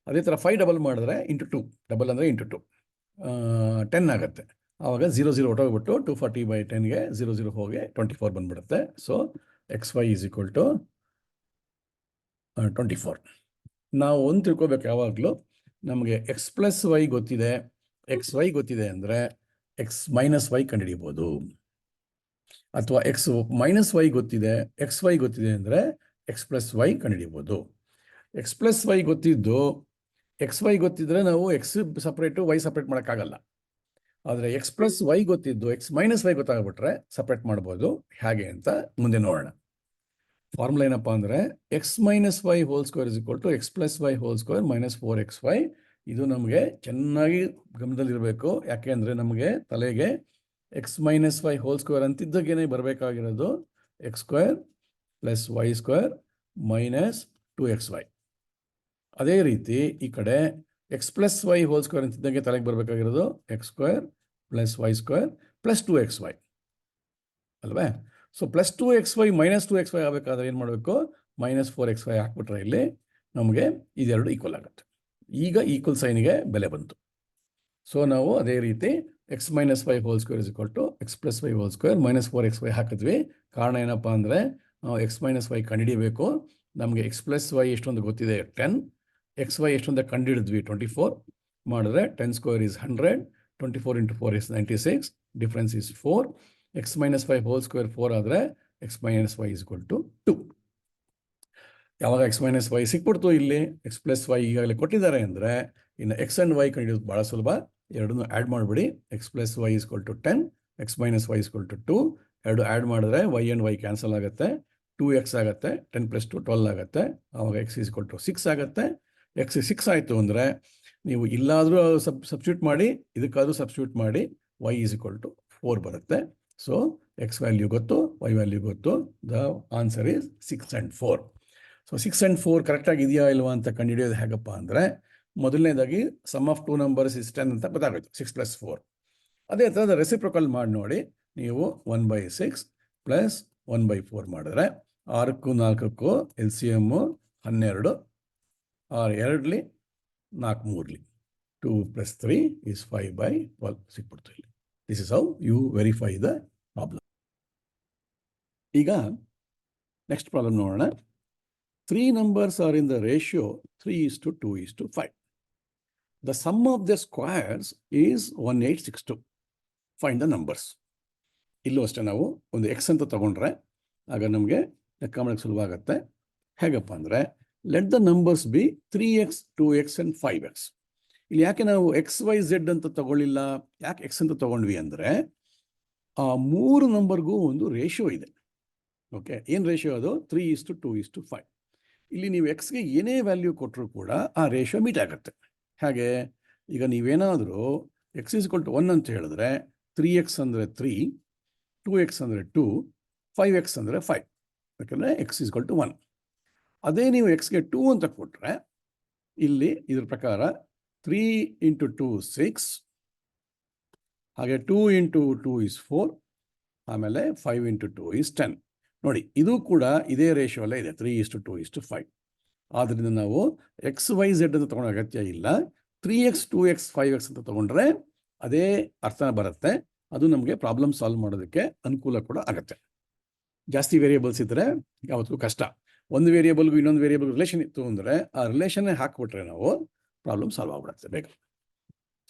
Speaker 1: ಅದೇ ಥರ 5 ಡಬಲ್ ಮಾಡಿದ್ರೆ × 2, ಡಬಲ್ ಅಂದರೆ × 2 10 ಆಗುತ್ತೆ. ಆವಾಗ 0 0 ಹೊಟ್ಟೋಗ್ಬಿಟ್ಟು 240/10ಗೆ 0 0 ಹೋಗಿ 24 ಬಂದುಬಿಡುತ್ತೆ. So xy = 24. ನಾವು ಒಂದು ತಿಳ್ಕೊಬೇಕು, ಯಾವಾಗಲೂ ನಮಗೆ x + y ಗೊತ್ತಿದೆ, xy ಗೊತ್ತಿದೆ ಅಂದರೆ x - y ಕಂಡುಹಿಡಿಬೋದು. ಅಥವಾ x - y ಗೊತ್ತಿದೆ, xy ಗೊತ್ತಿದೆ ಅಂದರೆ x + y ಕಂಡುಹಿಡಿಬೋದು. x + y ಗೊತ್ತಿದ್ದು xy ಗೊತ್ತಿದ್ರೆ ನಾವು x ಸಪ್ರೇಟು y ಸಪ್ರೇಟ್ ಮಾಡೋಕ್ಕಾಗಲ್ಲ. ಆದರೆ x + y ಗೊತ್ತಿದ್ದು x - y ಗೊತ್ತಾಗ್ಬಿಟ್ರೆ ಸಪ್ರೇಟ್ ಮಾಡ್ಬೋದು. ಹೇಗೆ ಅಂತ ಮುಂದೆ ನೋಡೋಣ. ಫಾರ್ಮುಲಾ ಏನಪ್ಪ ಅಂದರೆ x minus Y whole square is equal to X plus Y whole square minus 4xy. ಇದು ನಮಗೆ ಚೆನ್ನಾಗಿ ಗಮನದಲ್ಲಿರಬೇಕು. ಯಾಕೆ ಅಂದರೆ ನಮಗೆ ತಲೆಗೆ x minus Y whole square ಅಂತಿದ್ದಾಗೇನೆ ಬರಬೇಕಾಗಿರೋದು x square plus y square minus 2xy. ಅದೇ ರೀತಿ ಈ ಕಡೆ x plus Y whole square ಅಂತಿದ್ದಾಗೆ ತಲೆಗೆ ಬರಬೇಕಾಗಿರೋದು x square plus y square plus 2xy ಅಲ್ವೇ? So plus 2xy minus 2xy ಆಗಬೇಕಾದ್ರೆ ಏನು ಮಾಡಬೇಕು? ಮೈನಸ್ 4xy ಹಾಕ್ಬಿಟ್ರೆ ಇಲ್ಲಿ ನಮಗೆ ಇದೆರಡು ಈಕ್ವಲ್ ಆಗುತ್ತೆ. ಈಗ ಈಕ್ವಲ್ ಸೈನಿಗೆ ಬೆಲೆ ಬಂತು. ಸೊ ನಾವು ಅದೇ ರೀತಿ X minus Y whole square is equal to X plus Y whole square minus 4xy ಹಾಕಿದ್ವಿ. ಕಾರಣ ಏನಪ್ಪ ಅಂದರೆ ನಾವು ಎಕ್ಸ್ ಮೈನಸ್ ವೈ ಕಂಡುಹಿಡಿಯಬೇಕು. ನಮಗೆ ಎಕ್ಸ್ ಪ್ಲಸ್ ವೈ ಎಷ್ಟೊಂದು ಗೊತ್ತಿದೆ 10, ಎಕ್ಸ್ ವೈ ಎಷ್ಟೊಂದು ಕಂಡುಹಿಡಿದ್ವಿ 24 ಮಾಡಿದ್ರೆ 10 square is 100, 24 into 4 is 96, difference is 4. X minus Y whole square 4 ಆದರೆ X minus Y is equal to 2. ಯಾವಾಗ ಎಕ್ಸ್ ಮೈನಸ್ ವೈ ಸಿಕ್ಬಿಡ್ತು, ಇಲ್ಲಿ ಎಕ್ಸ್ ಪ್ಲಸ್ ವೈ ಈಗಾಗಲೇ ಕೊಟ್ಟಿದ್ದಾರೆ ಅಂದರೆ ಇನ್ನು ಎಕ್ಸ್ ಆ್ಯಂಡ್ ವೈ ಕಂಡುಹಿಡಿಯೋದು ಭಾಳ ಸುಲಭ. ಎರಡನ್ನೂ ಆ್ಯಡ್ ಮಾಡಿಬಿಡಿ. X plus Y is equal to 10, X minus Y is equal to 2. ಎರಡು ಆ್ಯಡ್ ಮಾಡಿದ್ರೆ ವೈ ಆ್ಯಂಡ್ ವೈ ಕ್ಯಾನ್ಸಲ್ ಆಗುತ್ತೆ, 2x ಆಗುತ್ತೆ, 10 + 2 12 ಆಗುತ್ತೆ. ಆವಾಗ ಎಕ್ಸ್ ಇಸ್ ಈಕ್ವಲ್ ಟು 6 ಆಗುತ್ತೆ. ಎಕ್ಸ್ 6 ಆಯಿತು ಅಂದರೆ ನೀವು ಇಲ್ಲಾದರೂ ಸಬ್ಸ್ಟಿಟ್ಯೂಟ್ ಮಾಡಿ, ಇದಕ್ಕಾದರೂ ಸಬ್ಸ್ಟಿಟ್ಯೂಟ್ ಮಾಡಿ, ವೈ ಇಸ್ ಈಕ್ವಲ್ ಟು 4 ಬರುತ್ತೆ. ಸೊ ಎಕ್ಸ್ ವ್ಯಾಲ್ಯೂ ಗೊತ್ತು, ವೈ ವ್ಯಾಲ್ಯೂ ಗೊತ್ತು. The answer is 6 and 4. So 6 and 4 ಕರೆಕ್ಟಾಗಿ ಇದೆಯಾ ಇಲ್ವಾ ಅಂತ ಕಂಡುಹಿಡಿಯೋದು ಹೇಗಪ್ಪ ಅಂದರೆ ಮೊದಲನೇದಾಗಿ ಸಮ್ ಆಫ್ 2 numbers is 10 ಅಂತ ಗೊತ್ತಾಗೋಯ್ತು, 6 + 4. ಅದೇ ಥರದ ರೆಸಿಪ್ರೊಕಲ್ ಮಾಡಿ ನೋಡಿ ನೀವು 1/6 + 1/4 ಮಾಡಿದ್ರೆ 6ಕ್ಕೂ 4ಕ್ಕೂ ಎಲ್ ಸಿ ಎಮ್ಮು 12, 6 2 4 3 2 + 3 is 5/12 ಸಿಕ್ಬಿಡ್ತು ಇಲ್ಲಿ. This is how you verify the problem. ಈಗ ನೆಕ್ಸ್ಟ್ ಪ್ರಾಬ್ಲಮ್ ನೋಡೋಣ. 3 numbers are in the ratio 3:2:5. The sum of their squares is 1862. Find the numbers. ಇಲ್ಲೂ ಅಷ್ಟೇ ನಾವು ಒಂದು ಎಕ್ಸ್ ಅಂತ ತಗೊಂಡ್ರೆ ಆಗ ನಮಗೆ ಲೆಕ್ಕ ಮಾಡೋಕ್ಕೆ ಸುಲಭ ಆಗುತ್ತೆ. ಹೇಗಪ್ಪ ಅಂದರೆ let the numbers B 3x, 2x and 5x. ಇಲ್ಲಿ ಯಾಕೆ ನಾವು ಎಕ್ಸ್ ವೈ ಝೆಡ್ ಅಂತ ತಗೊಳ್ಳಿಲ್ಲ, ಯಾಕೆ ಎಕ್ಸ್ ಅಂತ ತಗೊಂಡ್ವಿ ಅಂದರೆ ಆ 3 ನಂಬರ್ಗೂ ಒಂದು ರೇಷಿಯೋ ಇದೆ. ಓಕೆ, ಏನು ರೇಷಿಯೋ ಅದು? 3:2:5. ಇಲ್ಲಿ ನೀವು ಎಕ್ಸ್ಗೆ ಏನೇ ವ್ಯಾಲ್ಯೂ ಕೊಟ್ಟರೂ ಕೂಡ ಆ ರೇಷಿಯೋ ಮೀಟ್ ಆಗುತ್ತೆ. ಹಾಗೆ ಈಗ ನೀವೇನಾದರೂ ಎಕ್ಸ್ ಇಸ್ ಈಕ್ವಲ್ ಟು 1 ಅಂತ ಹೇಳಿದ್ರೆ 3x ಅಂದರೆ 3, 2x ಅಂದರೆ 2, 5x ಅಂದರೆ 5. ಯಾಕಂದರೆ ಎಕ್ಸ್ ಇಸ್ ಈಕ್ವಲ್ ಟು 1. ಅದೇ ನೀವು ಎಕ್ಸ್ಗೆ 2 ಅಂತ ಕೊಟ್ಟರೆ ಇಲ್ಲಿ ಇದ್ರ ಪ್ರಕಾರ 3 × 2 6, ಹಾಗೆ 2 × 2 is 4, ಆಮೇಲೆ 5 × 2 is 10. ನೋಡಿ, ಇದು ಕೂಡ ಇದೇ ರೇಷಿಯೋಲ್ಲೇ ಇದೆ, 3:2:5. ಆದ್ದರಿಂದ ನಾವು ಎಕ್ಸ್ ವೈ ಝೆಡ್ ಅಂತ ತೊಗೊಳ್ಳೋ ಅಗತ್ಯ ಇಲ್ಲ. 3x, 2x, 5x ಅಂತ ತೊಗೊಂಡ್ರೆ ಅದೇ ಅರ್ಥ ಬರುತ್ತೆ. ಅದು ನಮಗೆ ಪ್ರಾಬ್ಲಮ್ ಸಾಲ್ವ್ ಮಾಡೋದಕ್ಕೆ ಅನುಕೂಲ ಕೂಡ ಆಗುತ್ತೆ. ಜಾಸ್ತಿ ವೇರಿಯೇಬಲ್ಸ್ ಇದ್ದರೆ ಯಾವತ್ತೂ ಕಷ್ಟ. ಒಂದು ವೇರಿಯೇಬಲ್ಗೂ ಇನ್ನೊಂದು ವೇರಿಯೇಬಲ್ ರಿಲೇಷನ್ ಇತ್ತು ಅಂದರೆ ಆ ರಿಲೇಷನ್ನೇ ಹಾಕ್ಬಿಟ್ರೆ ನಾವು ಪ್ರಾಬ್ಲಮ್ ಸಾಲ್ವ್ ಆಗ್ಬಿಡುತ್ತೆ ಬೇಗ.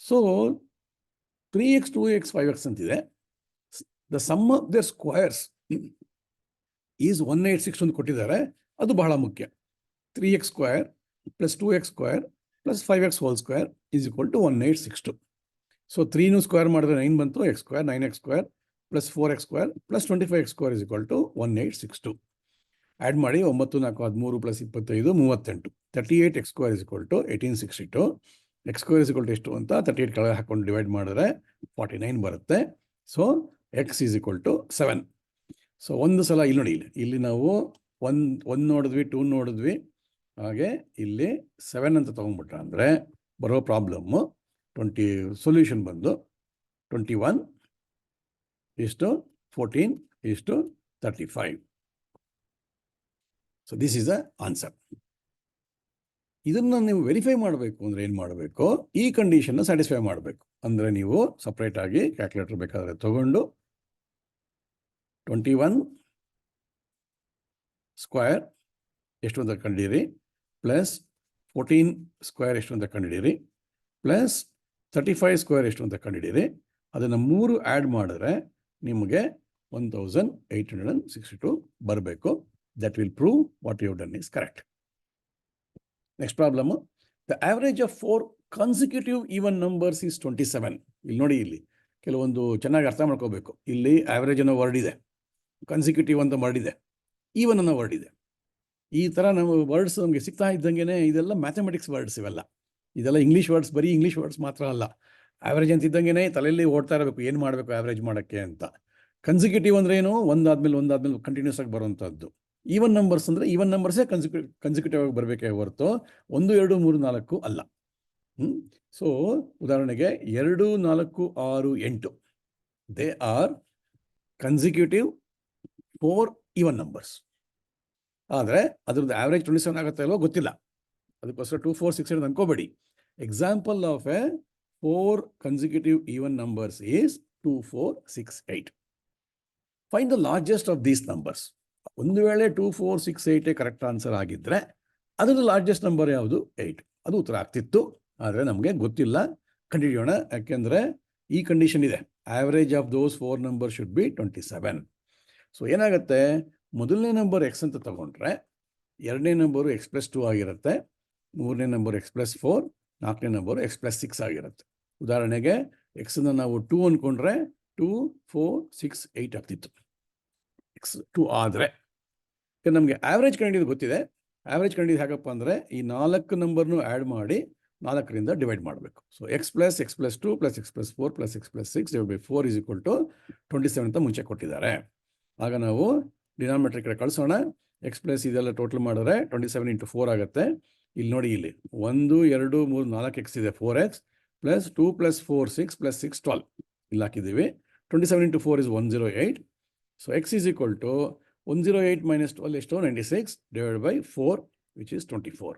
Speaker 1: ಸೊ 3x, 2x, 5x ಅಂತಿದೆ. The sum of their squares is 186 ಅಂತ ಕೊಟ್ಟಿದ್ದಾರೆ. ಅದು ಬಹಳ ಮುಖ್ಯ. 3x square + 2x square + 5x whole square is equal to 1862. ಸೊ 3 ಸ್ಕ್ವೇರ್ ಮಾಡಿದ್ರೆ 9 ಬಂತು, x square 9x square + 4x square + 25x square is equal to 1862. Add ಮಾಡಿ 9 4 13 + 25 38. 38x square is equal to 1862. x square is equal to ಎಷ್ಟು ಅಂತ 38 ಕೆಳಗೆ ಹಾಕೊಂಡು divide ಮಾಡಿದ್ರೆ 49 ಬರುತ್ತೆ. So x is equal to 7. So ಒಂದು ಸಲ ಇಲ್ಲಿ ನೋಡಿ, ಇಲ್ಲಿ ನಾವು 1 ನೋಡಿದ್ವಿ, 2 ನೋಡಿದ್ವಿ, ಹಾಗೆ ಇಲ್ಲಿ 7 ಅಂತ ತೊಗೊಂಡ್ಬಿಟ್ರೆ ಅಂದರೆ ಬರೋ ಪ್ರಾಬ್ಲಮ್ಮು ಸೊಲ್ಯೂಷನ್ ಬಂದು 21 = 14 = 35. So this is the answer. ಇದನ್ನು ನೀವು ವೆರಿಫೈ ಮಾಡಬೇಕು ಅಂದರೆ ಏನು ಮಾಡಬೇಕು? ಈ ಕಂಡೀಷನ್ನ ಸ್ಯಾಟಿಸ್ಫೈ ಮಾಡಬೇಕು. ಅಂದರೆ ನೀವು ಸಪ್ರೇಟಾಗಿ ಕ್ಯಾಲ್ಕುಲೇಟರ್ ಬೇಕಾದರೆ ತಗೊಂಡು 21 ಸ್ಕ್ವೇರ್ ಎಷ್ಟು ಅಂತ ಕಂಡಿರಿ, ಪ್ಲಸ್ 14 ಸ್ಕ್ವೇರ್ ಎಷ್ಟು ಅಂತ ಕಂಡಿಡಿರಿ, ಪ್ಲಸ್ 35 ಸ್ಕ್ವೇರ್ ಎಷ್ಟು ಅಂತ ಕಂಡಿಡಿರಿ. ಅದನ್ನು 3 ಆ್ಯಡ್ ಮಾಡಿದ್ರೆ ನಿಮಗೆ 1862 ಬರಬೇಕು. That will prove what you have done is correct. Next problem. The average of 4 consecutive even numbers is 27. ಇಲ್ಲಿ ನೋಡಿ, ಇಲ್ಲಿ ಕೆಲವೊಂದು ಚೆನ್ನಾಗಿ ಅರ್ಥ ಮಾಡ್ಕೋಬೇಕು. ಇಲ್ಲಿ ಆವರೇಜ್ ಅನ್ನೋ ವರ್ಡ್ ಇದೆ, ಕನ್ಸಿಕ್ಯೂಟಿವ್ ಅಂತ ವರ್ಡ್ ಇದೆ. ಈವನ್ ಅನ್ನೋ ವರ್ಡ್ ಇದೆ. ಈ ಥರ ನಾವು ವರ್ಡ್ಸ್ ನಮಗೆ ಸಿಗ್ತಾ ಇದ್ದಂಗೆ ಇದೆಲ್ಲ ಮ್ಯಾಥಮೆಟಿಕ್ಸ್ ವರ್ಡ್ಸ್ ಇವೆಲ್ಲ. ಇದೆಲ್ಲ ಇಂಗ್ಲೀಷ್ ವರ್ಡ್ಸ್, ಬರೀ ಇಂಗ್ಲೀಷ್ ವರ್ಡ್ಸ್ ಮಾತ್ರ ಅಲ್ಲ. ಆ್ಯಾವ್ರೇಜ್ ಅಂತಿದ್ದಂಗೆ ತಲೆಯಲ್ಲಿ ಓಡ್ತಾ ಇರಬೇಕು, ಏನು ಮಾಡಬೇಕು ಆ್ಯಾವ್ರೇಜ್ ಮಾಡೋಕ್ಕೆ ಅಂತ. ಕನ್ಸಿಕ್ಯೂಟಿವ್ ಅಂದ್ರೆ ಏನು, ಒಂದಾದ್ಮೇಲೆ ಕಂಟಿನ್ಯೂಸ್ ಆಗಿ ಬರುವಂಥದ್ದು. ಈವನ್ ನಂಬರ್ಸ್ ಅಂದರೆ ಈವನ್ ನಂಬರ್ಸೇ ಕನ್ಸಿಕ್ಯೂಟಿವ್ ಆಗಿ ಬರಬೇಕೇ ಹೊರತು 1, 2, 3, 4 ಅಲ್ಲ. ಸೊ ಉದಾಹರಣೆಗೆ 2, 4, 6, 8 they are consecutive 4 even numbers. ಆದರೆ ಅದ್ರದ್ದು ಆ್ಯಾವ್ರೇಜ್ 27 ಆಗುತ್ತೆ ಅಲ್ವೋ ಗೊತ್ತಿಲ್ಲ, ಅದಕ್ಕೋಸ್ಕರ 2, 4, 6 ಅಂತ ಅನ್ಕೋಬೇಡಿ. Example of a 4 consecutive even numbers is 2, 4, 6, 8. Find the largest of these numbers. ಒಂದು ವೇಳೆ 2, 4, 6, 8 ಕರೆಕ್ಟ್ ಆನ್ಸರ್ ಆಗಿದ್ದರೆ ಅದರದ್ದು ಲಾರ್ಜೆಸ್ಟ್ ನಂಬರ್ ಯಾವುದು? 8. ಅದು ಉತ್ತರ ಆಗ್ತಿತ್ತು, ಆದರೆ ನಮಗೆ ಗೊತ್ತಿಲ್ಲ. ಕಂಡುಹಿಡಿಯೋಣ, ಯಾಕೆಂದರೆ ಈ ಕಂಡೀಷನ್ ಇದೆ, average of those 4 number should be 27. So ಏನಾಗುತ್ತೆ, ಮೊದಲನೇ ನಂಬರ್ ಎಕ್ಸ್ ಅಂತ ತಗೊಂಡ್ರೆ ಎರಡನೇ ನಂಬರು x+2 ಆಗಿರುತ್ತೆ, ಮೂರನೇ ನಂಬರು x+4, ನಾಲ್ಕನೇ ನಂಬರು x+6 ಆಗಿರುತ್ತೆ. ಉದಾಹರಣೆಗೆ ಎಕ್ಸನ್ನು ನಾವು 2 ಅಂದ್ಕೊಂಡ್ರೆ 2, 4, 6, 8 ಆಗ್ತಿತ್ತು x2 ಆದರೆ. ನಮಗೆ ಆ್ಯಾವ್ರೇಜ್ ಕಂಡಿದ್ದು ಗೊತ್ತಿದೆ. ಆ್ಯಾವ್ರೇಜ್ ಕಂಡಿದ್ದು ಹೇಗಪ್ಪ ಅಂದರೆ ಈ 4 ನಂಬರ್ನು ಆ್ಯಡ್ ಮಾಡಿ 4ರಿಂದ ಡಿವೈಡ್ ಮಾಡಬೇಕು. ಸೊ x+2 + x+4 + x+6 / 4 = 27 ಅಂತ ಮುಂಚೆ ಕೊಟ್ಟಿದ್ದಾರೆ. ಆಗ ನಾವು ಡಿನಾಮಿನೇಟರ್ ಕಡೆ ಕಳಿಸೋಣ. x+ ಇದೆಲ್ಲ ಟೋಟಲ್ ಮಾಡಿದ್ರೆ 27 × 4 ಆಗುತ್ತೆ. ಇಲ್ಲಿ ನೋಡಿ, ಇಲ್ಲಿ 1, 2, 3, 4x ಇದೆ, 4x + 2 + 4, 6 + 6, 12 ಇಲ್ಲಿ ಹಾಕಿದ್ದೀವಿ. 27 × 4 is 108. So x is equal to 108 - 12 ಎಷ್ಟು? 96 / 4 which is 24.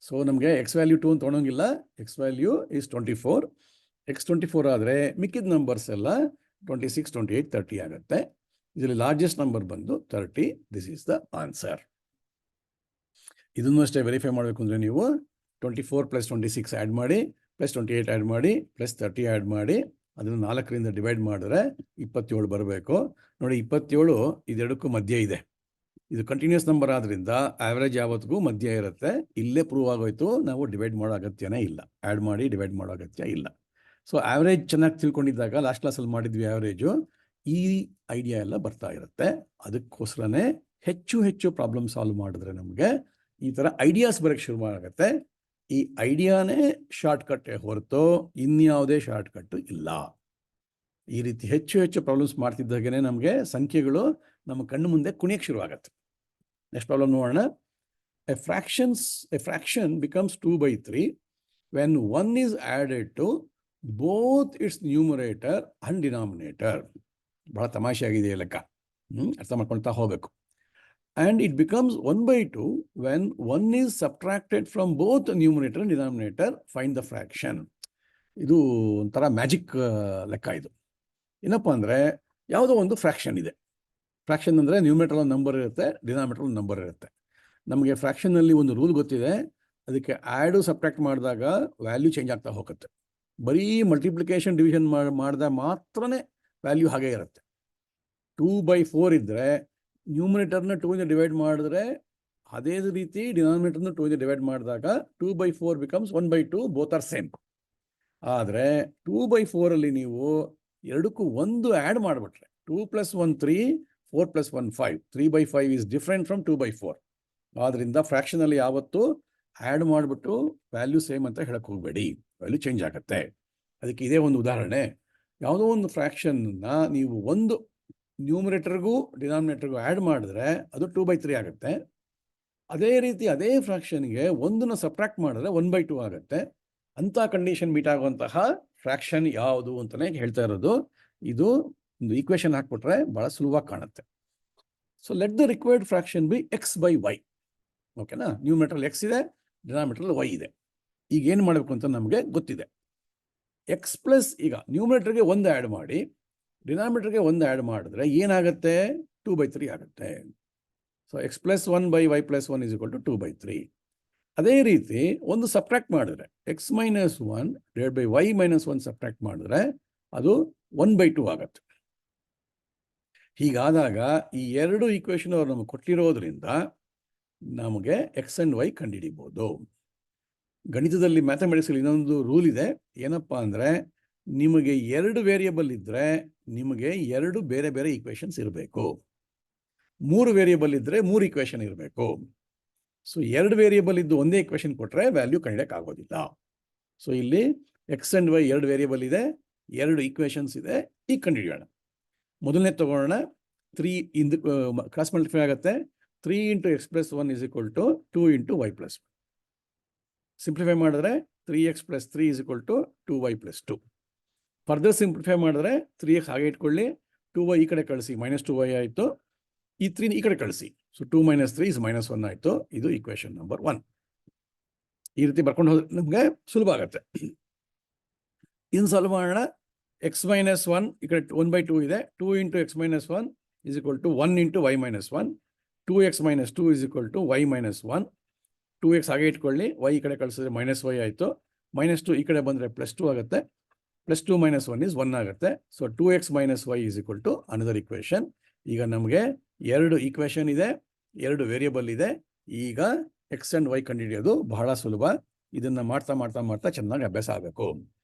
Speaker 1: ಸೊ ನಮಗೆ x ವ್ಯಾಲ್ಯೂ 2 ಅಂತ ತೊಗೊಳಂಗಿಲ್ಲ, x ವ್ಯಾಲ್ಯೂ is 24. x 24 ಆದರೆ ಮಿಕ್ಕಿದ ನಂಬರ್ಸ್ ಎಲ್ಲ 26, 28, 30 ಆಗುತ್ತೆ. ಇದರಲ್ಲಿ ಲಾರ್ಜೆಸ್ಟ್ ನಂಬರ್ ಬಂದು 30. This is the answer. ಇದನ್ನು ಅಷ್ಟೇ ವೆರಿಫೈ ಮಾಡಬೇಕು ಅಂದರೆ ನೀವು 24 + 26 ಆ್ಯಡ್ ಮಾಡಿ, +28 ಆ್ಯಡ್ ಮಾಡಿ, +30 ಆ್ಯಡ್ ಮಾಡಿ, ಅದನ್ನು 4ರಿಂದ ಡಿವೈಡ್ ಮಾಡಿದ್ರೆ 27 ಬರಬೇಕು. ನೋಡಿ, 27 ಇದೆರಡಕ್ಕೂ ಮಧ್ಯೆ ಇದೆ. ಇದು ಕಂಟಿನ್ಯೂಸ್ ನಂಬರ್ ಆದ್ದರಿಂದ ಆ್ಯಾವ್ರೇಜ್ ಯಾವತ್ತಿಗೂ ಮಧ್ಯ ಇರುತ್ತೆ. ಇಲ್ಲೇ ಪ್ರೂವ್ ಆಗೋಯ್ತು, ನಾವು ಡಿವೈಡ್ ಮಾಡೋ ಅಗತ್ಯನೇ ಇಲ್ಲ, ಆ್ಯಡ್ ಮಾಡಿ ಡಿವೈಡ್ ಮಾಡೋ ಅಗತ್ಯ ಇಲ್ಲ. ಸೊ ಆ್ಯಾವ್ರೇಜ್ ಚೆನ್ನಾಗಿ ತಿಳ್ಕೊಂಡಿದ್ದಾಗ, ಲಾಸ್ಟ್ ಕ್ಲಾಸಲ್ಲಿ ಮಾಡಿದ್ವಿ ಆ್ಯಾವ್ರೇಜು, ಈ ಐಡಿಯಾ ಎಲ್ಲ ಬರ್ತಾ ಇರುತ್ತೆ. ಅದಕ್ಕೋಸ್ಕರನೇ ಹೆಚ್ಚು ಪ್ರಾಬ್ಲಮ್ ಸಾಲ್ವ್ ಮಾಡಿದ್ರೆ ನಮಗೆ ಈ ಥರ ಐಡಿಯಾಸ್ ಬರೋಕ್ಕೆ ಶುರು ಆಗುತ್ತೆ. ಈ ಐಡಿಯಾನೇ ಶಾರ್ಟ್ಕಟ್ಟೇ ಹೊರತು ಇನ್ಯಾವುದೇ ಶಾರ್ಟ್ಕಟ್ಟು ಇಲ್ಲ. ಈ ರೀತಿ ಹೆಚ್ಚು ಪ್ರಾಬ್ಲಮ್ಸ್ ಮಾಡ್ತಿದ್ದಾಗೇ ನಮಗೆ ಸಂಖ್ಯೆಗಳು ನಮ್ಮ ಕಣ್ಣು ಮುಂದೆ ಕುಣಿಯಕ್ಕೆ ಶುರು ಆಗುತ್ತೆ. ನೆಕ್ಸ್ಟ್ ಪ್ರಾಬ್ಲಮ್ ನೋಡೋಣ. A fraction becomes 2/3 when 1 is added to both its numerator and denominator. ಬಹಳ ತಮಾಷೆಯಾಗಿದೆ ಲೆಕ್ಕ, ಅರ್ಥ ಮಾಡ್ಕೊಳ್ತಾ ಹೋಗಬೇಕು. And it becomes 1/2 when 1 is subtracted from both numerator and denominator. Find the fraction. ಇದು ಒಂಥರ ಮ್ಯಾಜಿಕ್ ಲೆಕ್ಕ. ಇದು ಏನಪ್ಪ ಅಂದರೆ, ಯಾವುದೋ ಒಂದು ಫ್ರ್ಯಾಕ್ಷನ್ ಇದೆ. ಫ್ರ್ಯಾಕ್ಷನ್ ಅಂದರೆ ನ್ಯೂಮಿನೇಟರ್ ಒಂದು ನಂಬರ್ ಇರುತ್ತೆ, ಡಿನಾಮಿನೇಟರ್ ಒಂದು ನಂಬರ್ ಇರುತ್ತೆ. ನಮಗೆ ಫ್ರ್ಯಾಕ್ಷನಲ್ಲಿ ಒಂದು ರೂಲ್ ಗೊತ್ತಿದೆ, ಅದಕ್ಕೆ ಆ್ಯಡು ಸಬ್ಟ್ರಾಕ್ಟ್ ಮಾಡಿದಾಗ ವ್ಯಾಲ್ಯೂ ಚೇಂಜ್ ಆಗ್ತಾ ಹೋಗುತ್ತೆ. ಬರೀ ಮಲ್ಟಿಪ್ಲಿಕೇಶನ್ ಡಿವಿಷನ್ ಮಾಡಿದಾಗ ಮಾತ್ರನೇ ವ್ಯಾಲ್ಯೂ ಹಾಗೆ ಇರುತ್ತೆ. 2/4 ಇದ್ದರೆ ನ್ಯೂಮಿನೇಟರ್ನ 2 ಡಿವೈಡ್ ಮಾಡಿದ್ರೆ, ಅದೇ ರೀತಿ ಡಿನಾಮಿನೇಟರ್ನ 2 ಡಿವೈಡ್ ಮಾಡಿದಾಗ 2/4 ಬಿಕಮ್ಸ್ 1/2, ಬೋತ್ ಆರ್ ಸೇಮ್. ಆದರೆ 2/4 ನೀವು ಎರಡಕ್ಕೂ ಒಂದು ಆ್ಯಡ್ ಮಾಡಿಬಿಟ್ರೆ 2 + 1 3, 4 + 1 5, 3/5 ಈಸ್ ಡಿಫ್ರೆಂಟ್ ಫ್ರಮ್ 2/4. ಆದ್ದರಿಂದ ಫ್ರ್ಯಾಕ್ಷನಲ್ಲಿ ಯಾವತ್ತೂ ಆ್ಯಡ್ ಮಾಡಿಬಿಟ್ಟು ವ್ಯಾಲ್ಯೂ ಸೇಮ್ ಅಂತ ಹೇಳಕ್ಕೆ ಹೋಗಬೇಡಿ, ವ್ಯಾಲ್ಯೂ ಚೇಂಜ್ ಆಗುತ್ತೆ. ಅದಕ್ಕೆ ಇದೇ ಒಂದು ಉದಾಹರಣೆ. ಯಾವುದೋ ಒಂದು ಫ್ರ್ಯಾಕ್ಷನ್ನ ನೀವು ಒಂದು ನ್ಯೂಮಿನೇಟರ್ಗೂ ಡಿನಾಮಿನೇಟರ್ಗೂ ಆ್ಯಡ್ ಮಾಡಿದ್ರೆ ಅದು 2/3 ಆಗುತ್ತೆ. ಅದೇ ರೀತಿ ಅದೇ ಫ್ರ್ಯಾಕ್ಷನ್ಗೆ ಒಂದನ್ನು ಸಬ್ಟ್ರಾಕ್ಟ್ ಮಾಡಿದ್ರೆ 1/2 ಆಗುತ್ತೆ. ಅಂಥ ಕಂಡೀಷನ್ ಮೀಟ್ ಆಗುವಂತಹ ಫ್ರ್ಯಾಕ್ಷನ್ ಯಾವುದು ಅಂತಲೇ ಹೇಳ್ತಾ ಇರೋದು. ಇದು ಒಂದು ಈಕ್ವೇಷನ್ ಹಾಕ್ಬಿಟ್ರೆ ಭಾಳ ಸುಲಭವಾಗಿ ಕಾಣುತ್ತೆ. So let the required fraction B x/y. ಓಕೆನಾ? ನ್ಯೂಮಿನೇಟರ್ x ಇದೆ, ಡಿನಾಮಿನೇಟರ್ y ಇದೆ. ಈಗ ಏನು ಮಾಡಬೇಕು ಅಂತ ನಮಗೆ ಗೊತ್ತಿದೆ. x+ ಈಗ ನ್ಯೂಮಿನೇಟರ್ಗೆ 1 ಆ್ಯಡ್ ಮಾಡಿ, ಡಿನಾಮಿನೇಟರ್ಗೆ 1 ಆ್ಯಡ್ ಮಾಡಿದ್ರೆ ಏನಾಗುತ್ತೆ? 2/3 ಆಗುತ್ತೆ. So x+1/y+1 = 2/3. ಅದೇ ರೀತಿ ಒಂದು ಸಬ್ಟ್ರಾಕ್ಟ್ ಮಾಡಿದ್ರೆ x - 1 / y - 1 ಸಬ್ಟ್ರಾಕ್ಟ್ ಮಾಡಿದ್ರೆ ಅದು 1/2 ಆಗುತ್ತೆ. ಹೀಗಾದಾಗ ಈ ಎರಡು ಈಕ್ವೇಷನ್ ಅವ್ರು ನಮಗೆ ಕೊಟ್ಟಿರೋದ್ರಿಂದ ನಮಗೆ x and y ಕಂಡುಹಿಡಿಬೋದು. ಗಣಿತದಲ್ಲಿ ಮ್ಯಾಥಮೆಟಿಕ್ಸಲ್ಲಿ ಇನ್ನೊಂದು ರೂಲ್ ಇದೆ. ಏನಪ್ಪ ಅಂದರೆ, ನಿಮಗೆ 2 ವೇರಿಯಬಲ್ ಇದ್ದರೆ ನಿಮಗೆ 2 ಬೇರೆ ಬೇರೆ ಈಕ್ವೇಷನ್ಸ್ ಇರಬೇಕು. 3 ವೇರಿಯೇಬಲ್ ಇದ್ದರೆ 3 ಇಕ್ವೇಷನ್ ಇರಬೇಕು. ಸೊ 2 ವೇರಿಯೇಬಲ್ ಇದ್ದು ಒಂದೇ ಇಕ್ವೇಷನ್ ಕೊಟ್ಟರೆ ವ್ಯಾಲ್ಯೂ ಕಂಡುಹಿಡಿಯೋಕ್ಕಾಗೋದಿಲ್ಲ. ಸೊ ಇಲ್ಲಿ ಎಕ್ಸ್ ಆ್ಯಂಡ್ ವೈ 2 ವೇರಿಯೇಬಲ್ ಇದೆ, 2 ಇಕ್ವೇಷನ್ಸ್ ಇದೆ. ಈಗ ಕಂಡುಹಿಡಿಯೋಣ. ಮೊದಲನೇ ತಗೊಳ್ಳೋಣ. 3 ಇಂದು ಕ್ರಾಸ್ ಮಲ್ಟಿಫೈ ಆಗುತ್ತೆ. 3 × x + 1 = 2 × y + 1. ಸಿಂಪ್ಲಿಫೈ ಮಾಡಿದ್ರೆ 3x + 3 = 2y + 2. ಫರ್ದರ್ ಸಿಂಪ್ಲಿಫೈ ಮಾಡಿದ್ರೆ 3x ಹಾಗೆ ಇಟ್ಕೊಳ್ಳಿ, 2y ಈ ಕಡೆ ಕಳಿಸಿ, -2y ಆಯಿತು. ಈ 3 ಈ ಕಡೆ ಕಳಿಸಿ. ಸೊ 2 - 3 = -1 ಆಯಿತು. ಇದು ಇಕ್ವೇಷನ್ ನಂಬರ್ 1. ಈ ರೀತಿ ಬರ್ಕೊಂಡು ಹೋದ್ರೆ ನಮಗೆ ಸುಲಭ ಆಗುತ್ತೆ. ಇನ್ನು ಸಾಲ್ವ್ ಮಾಡೋಣ. x - 1 ಈ ಕಡೆ 1/2 ಇದೆ. 2 × x - 1 = 1 × y - 1. 2x - 2 = y - 1. 2x ಹಾಗೆ ಇಟ್ಕೊಳ್ಳಿ, y ಈ ಕಡೆ ಕಳಿಸಿದ್ರೆ -y ಆಯಿತು. -2 ಈ ಕಡೆ ಬಂದರೆ +2 ಆಗುತ್ತೆ. +2 - 1 = 1 ಆಗುತ್ತೆ. So 2x - y = another equation. ಈಗ ನಮಗೆ 2 ಇಕ್ವೇಷನ್ ಇದೆ, 2 ವೇರಿಯೇಬಲ್ ಇದೆ. ಈಗ ಎಕ್ಸ್ ಆ್ಯಂಡ್ ವೈ ಕಂಡುಹಿಡಿಯೋದು ಬಹಳ ಸುಲಭ. ಇದನ್ನು ಮಾಡ್ತಾ ಮಾಡ್ತಾ ಮಾಡ್ತಾ ಚೆನ್ನಾಗಿ ಅಭ್ಯಾಸ ಆಗಬೇಕು.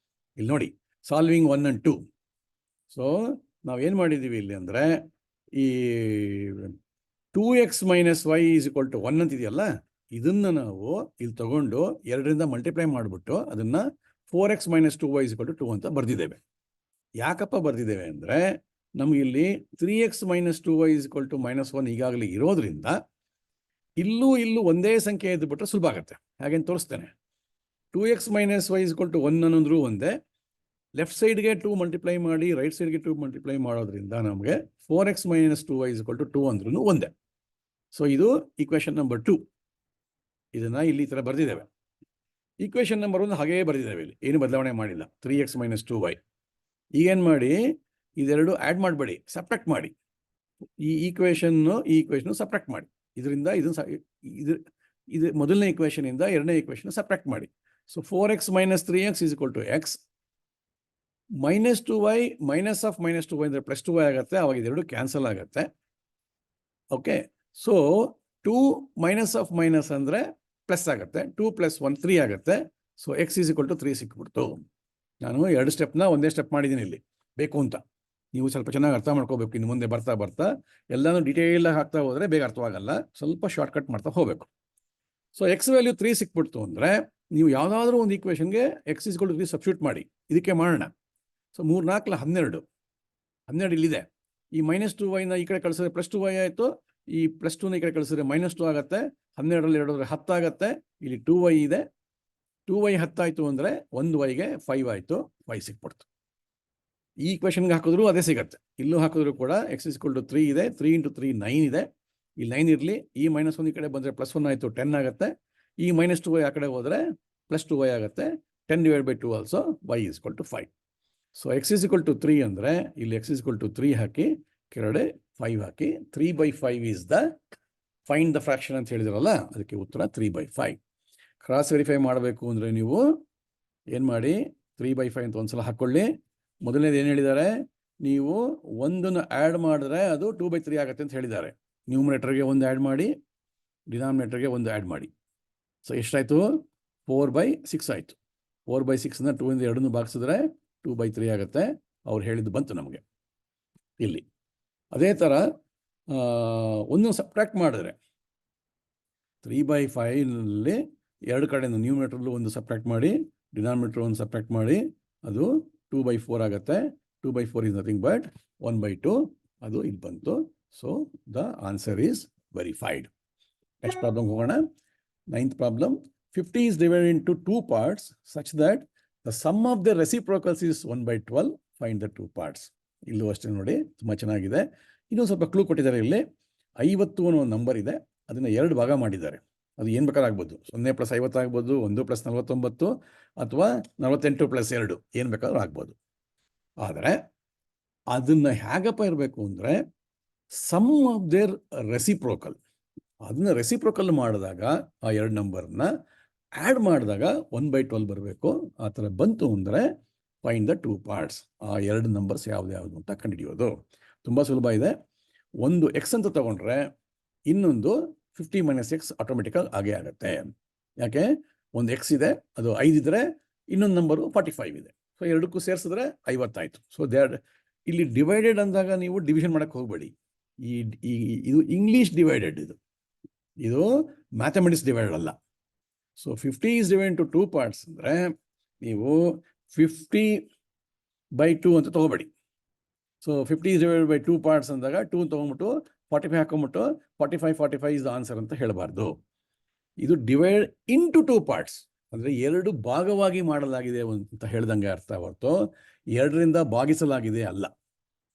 Speaker 1: ಇಲ್ಲಿ ನೋಡಿ, ಸಾಲ್ವಿಂಗ್ 1 and 2. ಸೊ ನಾವೇನು ಮಾಡಿದ್ದೀವಿ ಇಲ್ಲಿ ಅಂದರೆ, ಈ 2x - y = 1 ಅಂತಿದೆಯಲ್ಲ, ಇದನ್ನು ನಾವು ಇಲ್ಲಿ ತಗೊಂಡು 2ರಿಂದ ಮಲ್ಟಿಪ್ಲೈ ಮಾಡಿಬಿಟ್ಟು ಅದನ್ನು 4x - 2y = 2 ಅಂತ ಬರೆದಿದ್ದೇವೆ. ಯಾಕಪ್ಪ ಬರೆದಿದ್ದೇವೆ ಅಂದರೆ, ನಮಗಿಲ್ಲಿ 3x - 2y = -1 ಈಗಾಗಲೇ ಇರೋದ್ರಿಂದ ಇಲ್ಲೂ ಒಂದೇ ಸಂಖ್ಯೆ ಇದ್ದುಬಿಟ್ರೆ ಸುಲಭ ಆಗುತ್ತೆ. ಹಾಗೇನು ತೋರಿಸ್ತೇನೆ. 2x - y = 1 ಅನ್ನೋದ್ರೂ ಒಂದೇ. ಲೆಫ್ಟ್ ಸೈಡ್ಗೆ 2 ಮಲ್ಟಿಪ್ಲೈ ಮಾಡಿ, ರೈಟ್ ಸೈಡ್ಗೆ 2 ಮಲ್ಟಿಪ್ಲೈ ಮಾಡೋದ್ರಿಂದ ನಮಗೆ 4x - 2y = 2 ಅಂದ್ರೂ ಒಂದೇ. ಸೊ ಇದು ಈಕ್ವೇಷನ್ ನಂಬರ್ 2. ಇದನ್ನು ಇಲ್ಲಿ ಈ ಥರ ಬರೆದಿದ್ದೇವೆ. ಈಕ್ವೇಷನ್ ನಂಬರ್ 1 ಹಾಗೇ ಬರೆದಿದ್ದೇವೆ. ಇಲ್ಲಿ ಏನು ಬದಲಾವಣೆ ಮಾಡಿಲ್ಲ. 3x - 2y. ಈಗೇನು ಮಾಡಿ, ಇದೆರಡು ಆ್ಯಡ್ ಮಾಡಬೇಡಿ, ಸಬ್ಟ್ರಾಕ್ಟ್ ಮಾಡಿ. ಈ ಈಕ್ವೇಷನ್ನು ಸಬ್ಟ್ರಾಕ್ಟ್ ಮಾಡಿ. ಇದರಿಂದ ಇದು ಮೊದಲನೇ ಈಕ್ವೇಷನಿಂದ ಎರಡನೇ ಈಕ್ವೇಷನ್ ಸಬ್ಟ್ರಾಕ್ಟ್ ಮಾಡಿ. So 4x - 3x = x. -2y -2y ಅಂದರೆ +2y ಆಗುತ್ತೆ. ಅವಾಗ ಇದೆರಡು ಕ್ಯಾನ್ಸಲ್ ಆಗುತ್ತೆ. ಓಕೆ. ಸೊ 2 - ಅಂದರೆ ಪ್ಲಸ್ ಆಗುತ್ತೆ. 2 + 1 3 ಆಗುತ್ತೆ. So x = 3 ಸಿಕ್ಬಿಡ್ತು. ನಾನು 2 ಸ್ಟೆಪ್ನ ಒಂದೇ ಸ್ಟೆಪ್ ಮಾಡಿದ್ದೀನಿ ಇಲ್ಲಿ ಬೇಕು ಅಂತ. ನೀವು ಸ್ವಲ್ಪ ಚೆನ್ನಾಗಿ ಅರ್ಥ ಮಾಡ್ಕೋಬೇಕು. ಇನ್ನು ಮುಂದೆ ಬರ್ತಾ ಬರ್ತಾ ಎಲ್ಲನೂ ಡಿಟೇಲಾಗಿ ಹಾಕ್ತಾ ಹೋದರೆ ಬೇಗ ಅರ್ಥವಾಗಲ್ಲ. ಸ್ವಲ್ಪ ಶಾರ್ಟ್ಕಟ್ ಮಾಡ್ತಾ ಹೋಗಬೇಕು. ಸೊ ಎಕ್ಸ್ ವ್ಯಾಲ್ಯೂ 3 ಸಿಕ್ಬಿಡ್ತು ಅಂದರೆ ನೀವು ಯಾವುದಾದ್ರೂ ಒಂದು ಈಕ್ವೇಷನ್ಗೆ x = 3 ಸಬ್ಸ್ಟಿಟ್ಯೂಟ್ ಮಾಡಿ. ಇದಕ್ಕೆ ಮಾಡೋಣ. ಸೊ 3 - 4 = 12. 12 ಇಲ್ಲಿದೆ. ಈ -2y ಈ ಕಡೆ ಕಳಿಸಿದ್ರೆ +2y ಆಯಿತು. ಈ +2ನ ಈ ಕಡೆ ಕಳಿಸಿದ್ರೆ -2 ಆಗುತ್ತೆ. 12ರಲ್ಲಿ 2 10 ಆಗುತ್ತೆ. ಇಲ್ಲಿ 2y ಇದೆ. 2y 10 ಆಯಿತು ಅಂದರೆ 1yಗೆ 5 ಆಯಿತು. y ಸಿಕ್ಬಿಡ್ತು. ಈ ಈಕ್ವೇಷನ್ಗೆ ಹಾಕಿದ್ರು ಅದೇ ಸಿಗುತ್ತೆ. ಇಲ್ಲೂ ಹಾಕಿದ್ರು ಕೂಡ x = 3 ಇದೆ. 3 × 3 9 ಇದೆ. ಇಲ್ಲಿ 9 ಇರಲಿ. ಈ -1 ಈ ಕಡೆ ಬಂದರೆ +1 ಆಯಿತು, 10 ಆಗುತ್ತೆ. ಈ -2y ಆ ಕಡೆ ಹೋದರೆ +2y ಆಗುತ್ತೆ. 10/2 ಆಲ್ಸೋ y = 5. ಸೊ x = 3 ಅಂದರೆ ಇಲ್ಲಿ x = 3 ಹಾಕಿ, ಕೆಳಗಡೆ 5 ಹಾಕಿ. 3/5 is the find the fraction ಅಂತ ಹೇಳಿದ್ರಲ್ಲ, ಅದಕ್ಕೆ ಉತ್ತರ 3/5. ಕ್ರಾಸ್ ವೆರಿಫೈ ಮಾಡಬೇಕು ಅಂದರೆ ನೀವು ಏನು ಮಾಡಿ, 3/5 ಅಂತ ಒಂದ್ಸಲ ಹಾಕ್ಕೊಳ್ಳಿ. ಮೊದಲನೇದು ಏನು ಹೇಳಿದ್ದಾರೆ, ನೀವು ಒಂದನ್ನು ಆ್ಯಡ್ ಮಾಡಿದ್ರೆ ಅದು 2/3 ಆಗುತ್ತೆ ಅಂತ ಹೇಳಿದ್ದಾರೆ. ನ್ಯೂಮರೇಟರ್ಗೆ 1 ಆ್ಯಡ್ ಮಾಡಿ, ಡಿನಾಮಿನೇಟರ್ಗೆ 1 ಆ್ಯಡ್ ಮಾಡಿ. ಸೊ ಎಷ್ಟಾಯಿತು? 4/6 ಆಯಿತು. 4/6ನ 2ಇಂದ 2 ಭಾಗಿಸಿದ್ರೆ 2/3 ಆಗುತ್ತೆ. ಅವ್ರು ಹೇಳಿದ್ದು ಬಂತು ನಮಗೆ ಇಲ್ಲಿ. ಅದೇ ಥರ ಒಂದು ಸಬ್ಟ್ರಾಕ್ಟ್ ಮಾಡಿದ್ರೆ 3/5ನಲ್ಲಿ 2 ಕಡೆಯಿಂದ ನ್ಯೂಮರೇಟರ್ಲು 1 ಸಬ್ಟ್ರಾಕ್ಟ್ ಮಾಡಿ, ಡಿನಾಮಿನೇಟರ್ 1 ಸಬ್ಟ್ರಾಕ್ಟ್ ಮಾಡಿ, ಅದು 2/4 ಆಗುತ್ತೆ. 2/4 is nothing but 1/2. ಅದು ಇಲ್ಲಿ ಬಂತು. So the answer is verified. Next problem ಹೋಗೋಣ. 9th problem. 50 is divided into 2 parts such that the sum of the reciprocals is 1/12. Find the 2 parts. ಇಲ್ಲೂ ಅಷ್ಟೇ ನೋಡಿ, ತುಂಬ ಚೆನ್ನಾಗಿದೆ. ಇನ್ನೊಂದು ಸ್ವಲ್ಪ ಕ್ಲೂ ಕೊಟ್ಟಿದ್ದಾರೆ. ಇಲ್ಲಿ 50 ಅನ್ನೋ ಒಂದು ನಂಬರ್ ಇದೆ. ಅದನ್ನು 2 ಭಾಗ ಮಾಡಿದ್ದಾರೆ. ಅದು ಏನು ಬೇಕಾದ್ರೂ ಆಗ್ಬೋದು. 0 + 50 ಆಗ್ಬೋದು, 1 + 49, ಅಥವಾ 48 + 2 ಏನು ಬೇಕಾದ್ರೂ ಆಗ್ಬೋದು. ಆದರೆ ಅದನ್ನು ಹೇಗಪ್ಪ ಇರಬೇಕು ಅಂದರೆ, ಸಮ್ ಆಫ್ ದೇರ್ ರೆಸಿಪ್ರೋಕಲ್. ಅದನ್ನು ರೆಸಿಪ್ರೋಕಲ್ ಮಾಡಿದಾಗ ಆ 2 ನಂಬರ್ನ ಆ್ಯಡ್ ಮಾಡಿದಾಗ 1/12 ಬರಬೇಕು. ಆ ಥರ ಬಂತು ಅಂದರೆ ಫೈಂಡ್ ದ 2 ಪಾರ್ಟ್ಸ್. ಆ 2 ನಂಬರ್ಸ್ ಯಾವುದು ಅಂತ ಕಂಡುಹಿಡಿಯೋದು ತುಂಬ ಸುಲಭ ಇದೆ. ಒಂದು ಎಕ್ಸ್ ಅಂತ ತಗೊಂಡ್ರೆ ಇನ್ನೊಂದು 50 - x ಆಟೋಮೆಟಿಕಾಗಿ ಆಗೇ ಆಗುತ್ತೆ. ಯಾಕೆ? ಒಂದು ಎಕ್ಸ್ ಇದೆ, ಅದು 5 ಇದ್ದರೆ ಇನ್ನೊಂದು ನಂಬರು 45 ಇದೆ. ಸೊ ಎರಡಕ್ಕೂ ಸೇರಿಸಿದ್ರೆ 50 ಆಯಿತು. ಸೊ ಇಲ್ಲಿ ಡಿವೈಡೆಡ್ ಅಂದಾಗ ನೀವು ಡಿವಿಷನ್ ಮಾಡೋಕ್ಕೆ ಹೋಗಬೇಡಿ. ಇದು ಇಂಗ್ಲೀಷ್ ಡಿವೈಡೆಡ್, ಇದು ಮ್ಯಾಥಮೆಟಿಕ್ಸ್ ಡಿವೈಡೆಡ್ ಅಲ್ಲ. So 50 is divide to 2 parts ಅಂದರೆ ನೀವು 50/2 ಅಂತ ತೊಗೋಬೇಡಿ. So 50 is divided by 2 parts ಅಂದಾಗ 2 ತೊಗೊಂಬಿಟ್ಟು 45 ಹಾಕೊಂಬಿಟ್ಟು 45 ಇಸ್ ದ ಆನ್ಸರ್ ಅಂತ ಹೇಳಬಾರ್ದು. ಇದು ಡಿವೈಡ್ ಇಂಟು 2 ಪಾರ್ಟ್ಸ್ ಅಂದರೆ 2 ಭಾಗವಾಗಿ ಮಾಡಲಾಗಿದೆ ಅಂತ ಹೇಳ್ದಂಗೆ ಅರ್ಥ ಹೊರತು 2ರಿಂದ ಭಾಗಿಸಲಾಗಿದೆ ಅಲ್ಲ.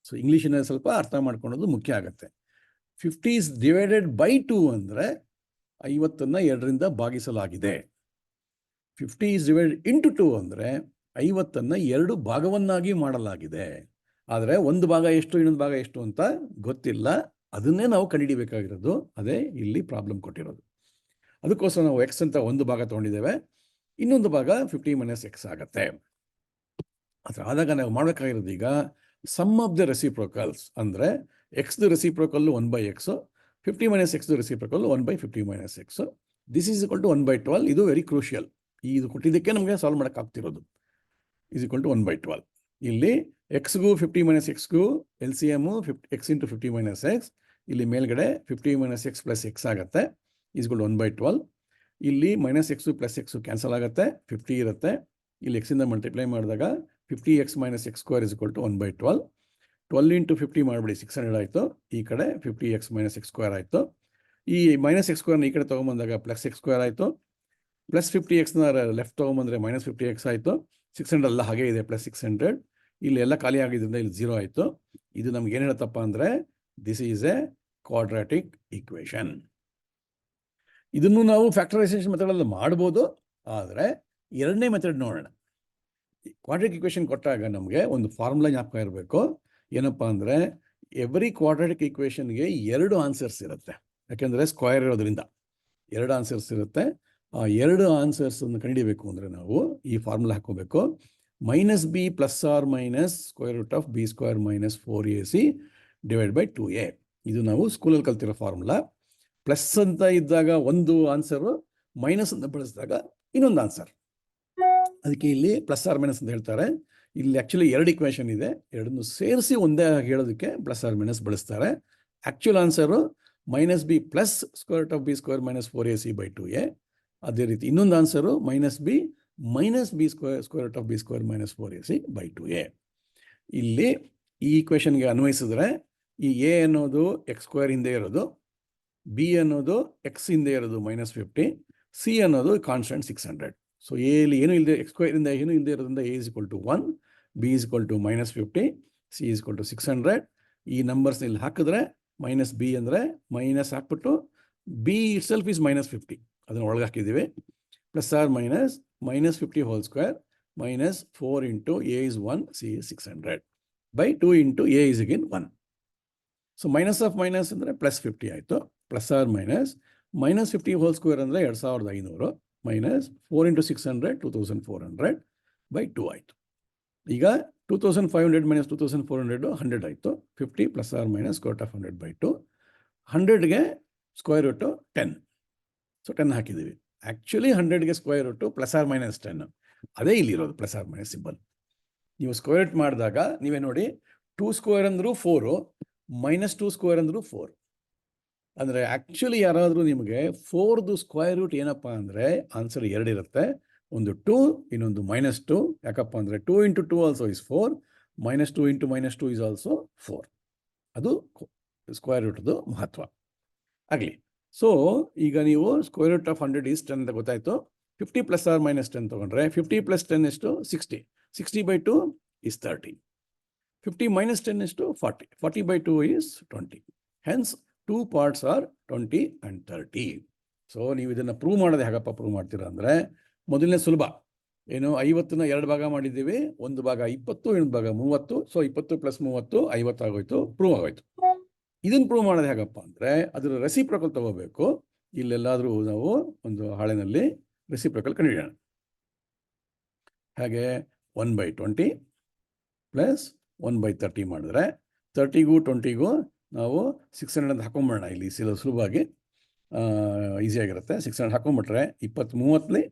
Speaker 1: ಸೊ ಇಂಗ್ಲೀಷಿನಲ್ಲಿ ಸ್ವಲ್ಪ ಅರ್ಥ ಮಾಡ್ಕೊಳ್ಳೋದು ಮುಖ್ಯ ಆಗುತ್ತೆ. 50 ಈಸ್ ಡಿವೈಡೆಡ್ ಬೈ 2 ಅಂದರೆ 50ನ್ನು 2ರಿಂದ ಭಾಗಿಸಲಾಗಿದೆ. 50 ಈಸ್ ಡಿವೈಡೆಡ್ ಇಂಟು 2 ಅಂದರೆ 50ನ್ನು 2 ಭಾಗವನ್ನಾಗಿ ಮಾಡಲಾಗಿದೆ. ಆದರೆ ಒಂದು ಭಾಗ ಎಷ್ಟು ಇನ್ನೊಂದು ಭಾಗ ಎಷ್ಟು ಅಂತ ಗೊತ್ತಿಲ್ಲ, ಅದನ್ನೇ ನಾವು ಕಂಡುಹಿಡಿಬೇಕಾಗಿರೋದು. ಅದೇ ಇಲ್ಲಿ ಪ್ರಾಬ್ಲಮ್ ಕೊಟ್ಟಿರೋದು. ಅದಕ್ಕೋಸ್ಕರ ನಾವು ಎಕ್ಸ್ ಅಂತ ಒಂದು ಭಾಗ ತೊಗೊಂಡಿದ್ದೇವೆ, ಇನ್ನೊಂದು ಭಾಗ 50 - x ಆಗುತ್ತೆ. ಆದರೆ ಆದಾಗ ನಾವು ಮಾಡಬೇಕಾಗಿರೋದು ಈಗ ಸಮ್ ಆಫ್ ದ ರೆಸಿಪ್ರೋಕಲ್ಸ್ ಅಂದರೆ ಎಕ್ಸ್ದು reciprocal 1/x, 50 - x reciprocal 1/50 - x. This is equal to 1/12. ಇದು ವೆರಿ ಕ್ರೂಷಿಯಲ್. ಇದು ಕೊಟ್ಟಿದ್ದಕ್ಕೆ ನಮಗೆ ಸಾಲ್ವ್ ಮಾಡೋಕ್ಕಾಗ್ತಿರೋದು. Is equal to 1/12. ಇಲ್ಲಿ ಎಕ್ಸ್ಗೂ 50 - xಗೂ L C M x into 50 - x. ಇಲ್ಲಿ ಮೇಲ್ಗಡೆ 50 - x ಪ್ಲಸ್ x ಆಗುತ್ತೆ, ಈಸ್ ಈಕ್ವಲ್ ಟು 1/12. ಇಲ್ಲಿ -x ಪ್ಲಸ್ x ಕ್ಯಾನ್ಸಲ್ ಆಗುತ್ತೆ, 50 ಇರುತ್ತೆ. ಇಲ್ಲಿ ಎಕ್ಸಿಂದ ಮಲ್ಟಿಪ್ಲೈ ಮಾಡಿದಾಗ 50x - x² is equal to 1/12. 12 into 50 ಮಾಡಿಬಿಡಿ, 600 ಆಯಿತು. ಈ ಕಡೆ 50x - x² ಆಯಿತು. ಈ -x² ಈ ಕಡೆ ತೊಗೊಂಬಂದಾಗ +x² ಆಯಿತು. ಪ್ಲಸ್ 50x ಲೆಫ್ಟ್ ತೊಗೊಂಬಂದರೆ -50x ಆಯಿತು. 600 ಎಲ್ಲ ಹಾಗೆ ಇದೆ, +600. ಇಲ್ಲಿ ಎಲ್ಲ ಖಾಲಿ ಆಗಿದ್ದರಿಂದ ಇಲ್ಲಿ 0 ಆಯಿತು. ಇದು ನಮ್ಗೆ ಏನು ಹೇಳುತ್ತಪ್ಪ ಅಂದರೆ this is A quadratic equation. ಇದನ್ನು ನಾವು ಫ್ಯಾಕ್ಟರೈಸೇಷನ್ ಮೆಥಡಲ್ಲಿ ಮಾಡ್ಬೋದು, ಆದರೆ ಎರಡನೇ ಮೆಥಡ್ ನೋಡೋಣ. ಕ್ವಾಡ್ರಾಟಿಕ್ ಈಕ್ವೇಷನ್ ಕೊಟ್ಟಾಗ ನಮಗೆ ಒಂದು ಫಾರ್ಮುಲಾ ಜ್ಞಾಪಕ ಇರಬೇಕು. ಏನಪ್ಪ ಅಂದರೆ ಎವ್ರಿ ಕ್ವಾಡ್ರಾಟಿಕ್ ಈಕ್ವೇಷನ್ಗೆ 2 ಆನ್ಸರ್ಸ್ ಇರುತ್ತೆ. ಯಾಕೆಂದರೆ ಸ್ಕ್ವೇರ್ ಇರೋದ್ರಿಂದ 2 ಆನ್ಸರ್ಸ್ ಇರುತ್ತೆ. ಆ 2 ಆನ್ಸರ್ಸನ್ನು ಕಂಡುಹಿಡಿಯಬೇಕು ಅಂದರೆ ನಾವು ಈ ಫಾರ್ಮುಲಾ ಹಾಕೋಬೇಕು. -b ± √b² - 4ac divide by 2a. ಇದು ನಾವು ಸ್ಕೂಲಲ್ಲಿ ಕಲ್ತಿರೋ ಫಾರ್ಮುಲಾ. ಪ್ಲಸ್ ಅಂತ ಇದ್ದಾಗ ಒಂದು ಆನ್ಸರು, ಮೈನಸ್ ಅಂತ ಬಳಸಿದಾಗ ಇನ್ನೊಂದು ಆನ್ಸರ್. ಅದಕ್ಕೆ ಇಲ್ಲಿ +or- ಅಂತ ಹೇಳ್ತಾರೆ. ಇಲ್ಲಿ ಆ್ಯಕ್ಚುಲಿ 2 ಇಕ್ವೇಷನ್ ಇದೆ, ಎರಡನ್ನು ಸೇರಿಸಿ ಒಂದೇ ಹೇಳೋದಕ್ಕೆ +or- ಬಳಸ್ತಾರೆ. Actual answer -b +√b² - 4ac by 2a. ಅದೇ ರೀತಿ ಇನ್ನೊಂದು answer -b -b² - 4ac by 2a. ಇಲ್ಲಿ ಈ ಈಕ್ವೇಷನ್ಗೆ ಅನ್ವಯಿಸಿದ್ರೆ ಈ a ಅನ್ನೋದು x² ಹಿಂದೆ ಇರೋದು, b ಅನ್ನೋದು x ಹಿಂದೆ ಇರೋದು -50, c ಅನ್ನೋದು ಕಾನ್ಸ್ಟೆಂಟ್ 600. ಸೊ ಎಲ್ಲಿ ಏನು ಇಲ್ಲದೆ x² ಇಂದ ಏನು ಇಲ್ಲದೆ ಇರೋದ್ರಿಂದ a = 1, b = -50, c = 600. ಈ ನಂಬರ್ಸ್ನ ಇಲ್ಲಿ ಹಾಕಿದ್ರೆ -b ಅಂದರೆ ಮೈನಸ್ ಹಾಕ್ಬಿಟ್ಟು b ಇಟ್ಸೆಲ್ಫ್ ಈಸ್ -50, ಅದನ್ನು ಒಳಗೆ ಹಾಕಿದ್ದೀವಿ. +or- -50 hole square -4 into a is 1, c is 600 by 2 into a is again 1. So minus of minus ಅಂದರೆ +50 ಆಯಿತು. +or- -50 ಹೋಲ್ ಸ್ಕ್ವೇರ್ ಅಂದರೆ 2500 -4 ಇಂಟು 600 2400 ಬೈ 2 ಆಯಿತು. ಈಗ 2500 - 2400 100 ಆಯಿತು. 50 +or- √100 ಬೈ 2. 100ಗೆ ಸ್ಕ್ವೇರ್ ರೂಟು 10. ಸೊ 10 ಹಾಕಿದ್ದೀವಿ. ಆ್ಯಕ್ಚುಲಿ 100ಗೆ ಸ್ಕ್ವೇರ್ ರೂಟು +or- 10. ಅದೇ ಇಲ್ಲಿರೋದು +or- ಸಿಂಬಲ್. ನೀವು ಸ್ಕ್ವೇರ್ ರೂಟ್ ಮಾಡಿದಾಗ ನೀವೇ ನೋಡಿ, 2² ಅಂದರೂ 4, -2² ಅಂದರೂ 4. ಅಂದರೆ ಆ್ಯಕ್ಚುಲಿ ಯಾರಾದರೂ ನಿಮಗೆ 4ದು ಸ್ಕ್ವೇರ್ ರೂಟ್ ಏನಪ್ಪ ಅಂದರೆ ಆನ್ಸರ್ 2 ಇರುತ್ತೆ. ಒಂದು 2, ಇನ್ನೊಂದು -2. ಯಾಕಪ್ಪ ಅಂದರೆ 2 into 2 also is 4, -2 into -2 is also 4. ಅದು ಸ್ಕ್ವೇರ್ ರೂಟ್ದು ಮಹತ್ವ ಆಗಲಿ. ಸೊ ಈಗ ನೀವು ಸ್ಕ್ವೇರ್ ರೂಟ್ ಆಫ್ 100 ಈಸ್ 10 ಅಂತ ಗೊತ್ತಾಯಿತು. 50 +or- 10 ತೊಗೊಂಡ್ರೆ 50 + 10 ಎಷ್ಟು 60. 60 ಬೈ 2 is 30. 50 - 10 ಎಷ್ಟು 40. 40 by 2 is 20. Hence 2 parts are 20 and 30. So ನೀವು ಇದನ್ನು ಪ್ರೂವ್ ಮಾಡೋದು ಹೇಗಪ್ಪ ಪ್ರೂವ್ ಮಾಡ್ತೀರಾ ಅಂದರೆ ಮೊದಲನೇ ಸುಲಭ. ಏನು 50ನ 2 ಭಾಗ ಮಾಡಿದ್ದೀವಿ, ಒಂದು ಭಾಗ 20, ಇನ್ನೊಂದು ಭಾಗ 30. ಸೊ 20 + 30 50 ಆಗೋಯ್ತು, ಪ್ರೂವ್ ಆಗೋಯ್ತು. ಇದನ್ನು ಪ್ರೂವ್ ಮಾಡೋದು ಹೇಗಪ್ಪ ಅಂದರೆ ಅದರ ರೆಸಿಪ್ರೋಕಲ್ ತಗೋಬೇಕು. ಇಲ್ಲೆಲ್ಲಾದರೂ ನಾವು ಒಂದು ಹಾಳೆನಲ್ಲಿ ರೆಸಿಪ್ರೋಕಲ್ ಕಂಡುಹಿಡಿಯೋಣ. ಹಾಗೆ 1/20 ಪ್ಲಸ್ 1/30 ಮಾಡಿದ್ರೆ 30ಗೂ 20ಗೂ ನಾವು 600 ಅಂತ ಹಾಕೊಂಬಿಡೋಣ. ಇಲ್ಲಿ ಸುಲಭವಾಗಿ ಈಸಿಯಾಗಿರುತ್ತೆ. 600 ಹಾಕೊಂಬಿಟ್ರೆ 20 30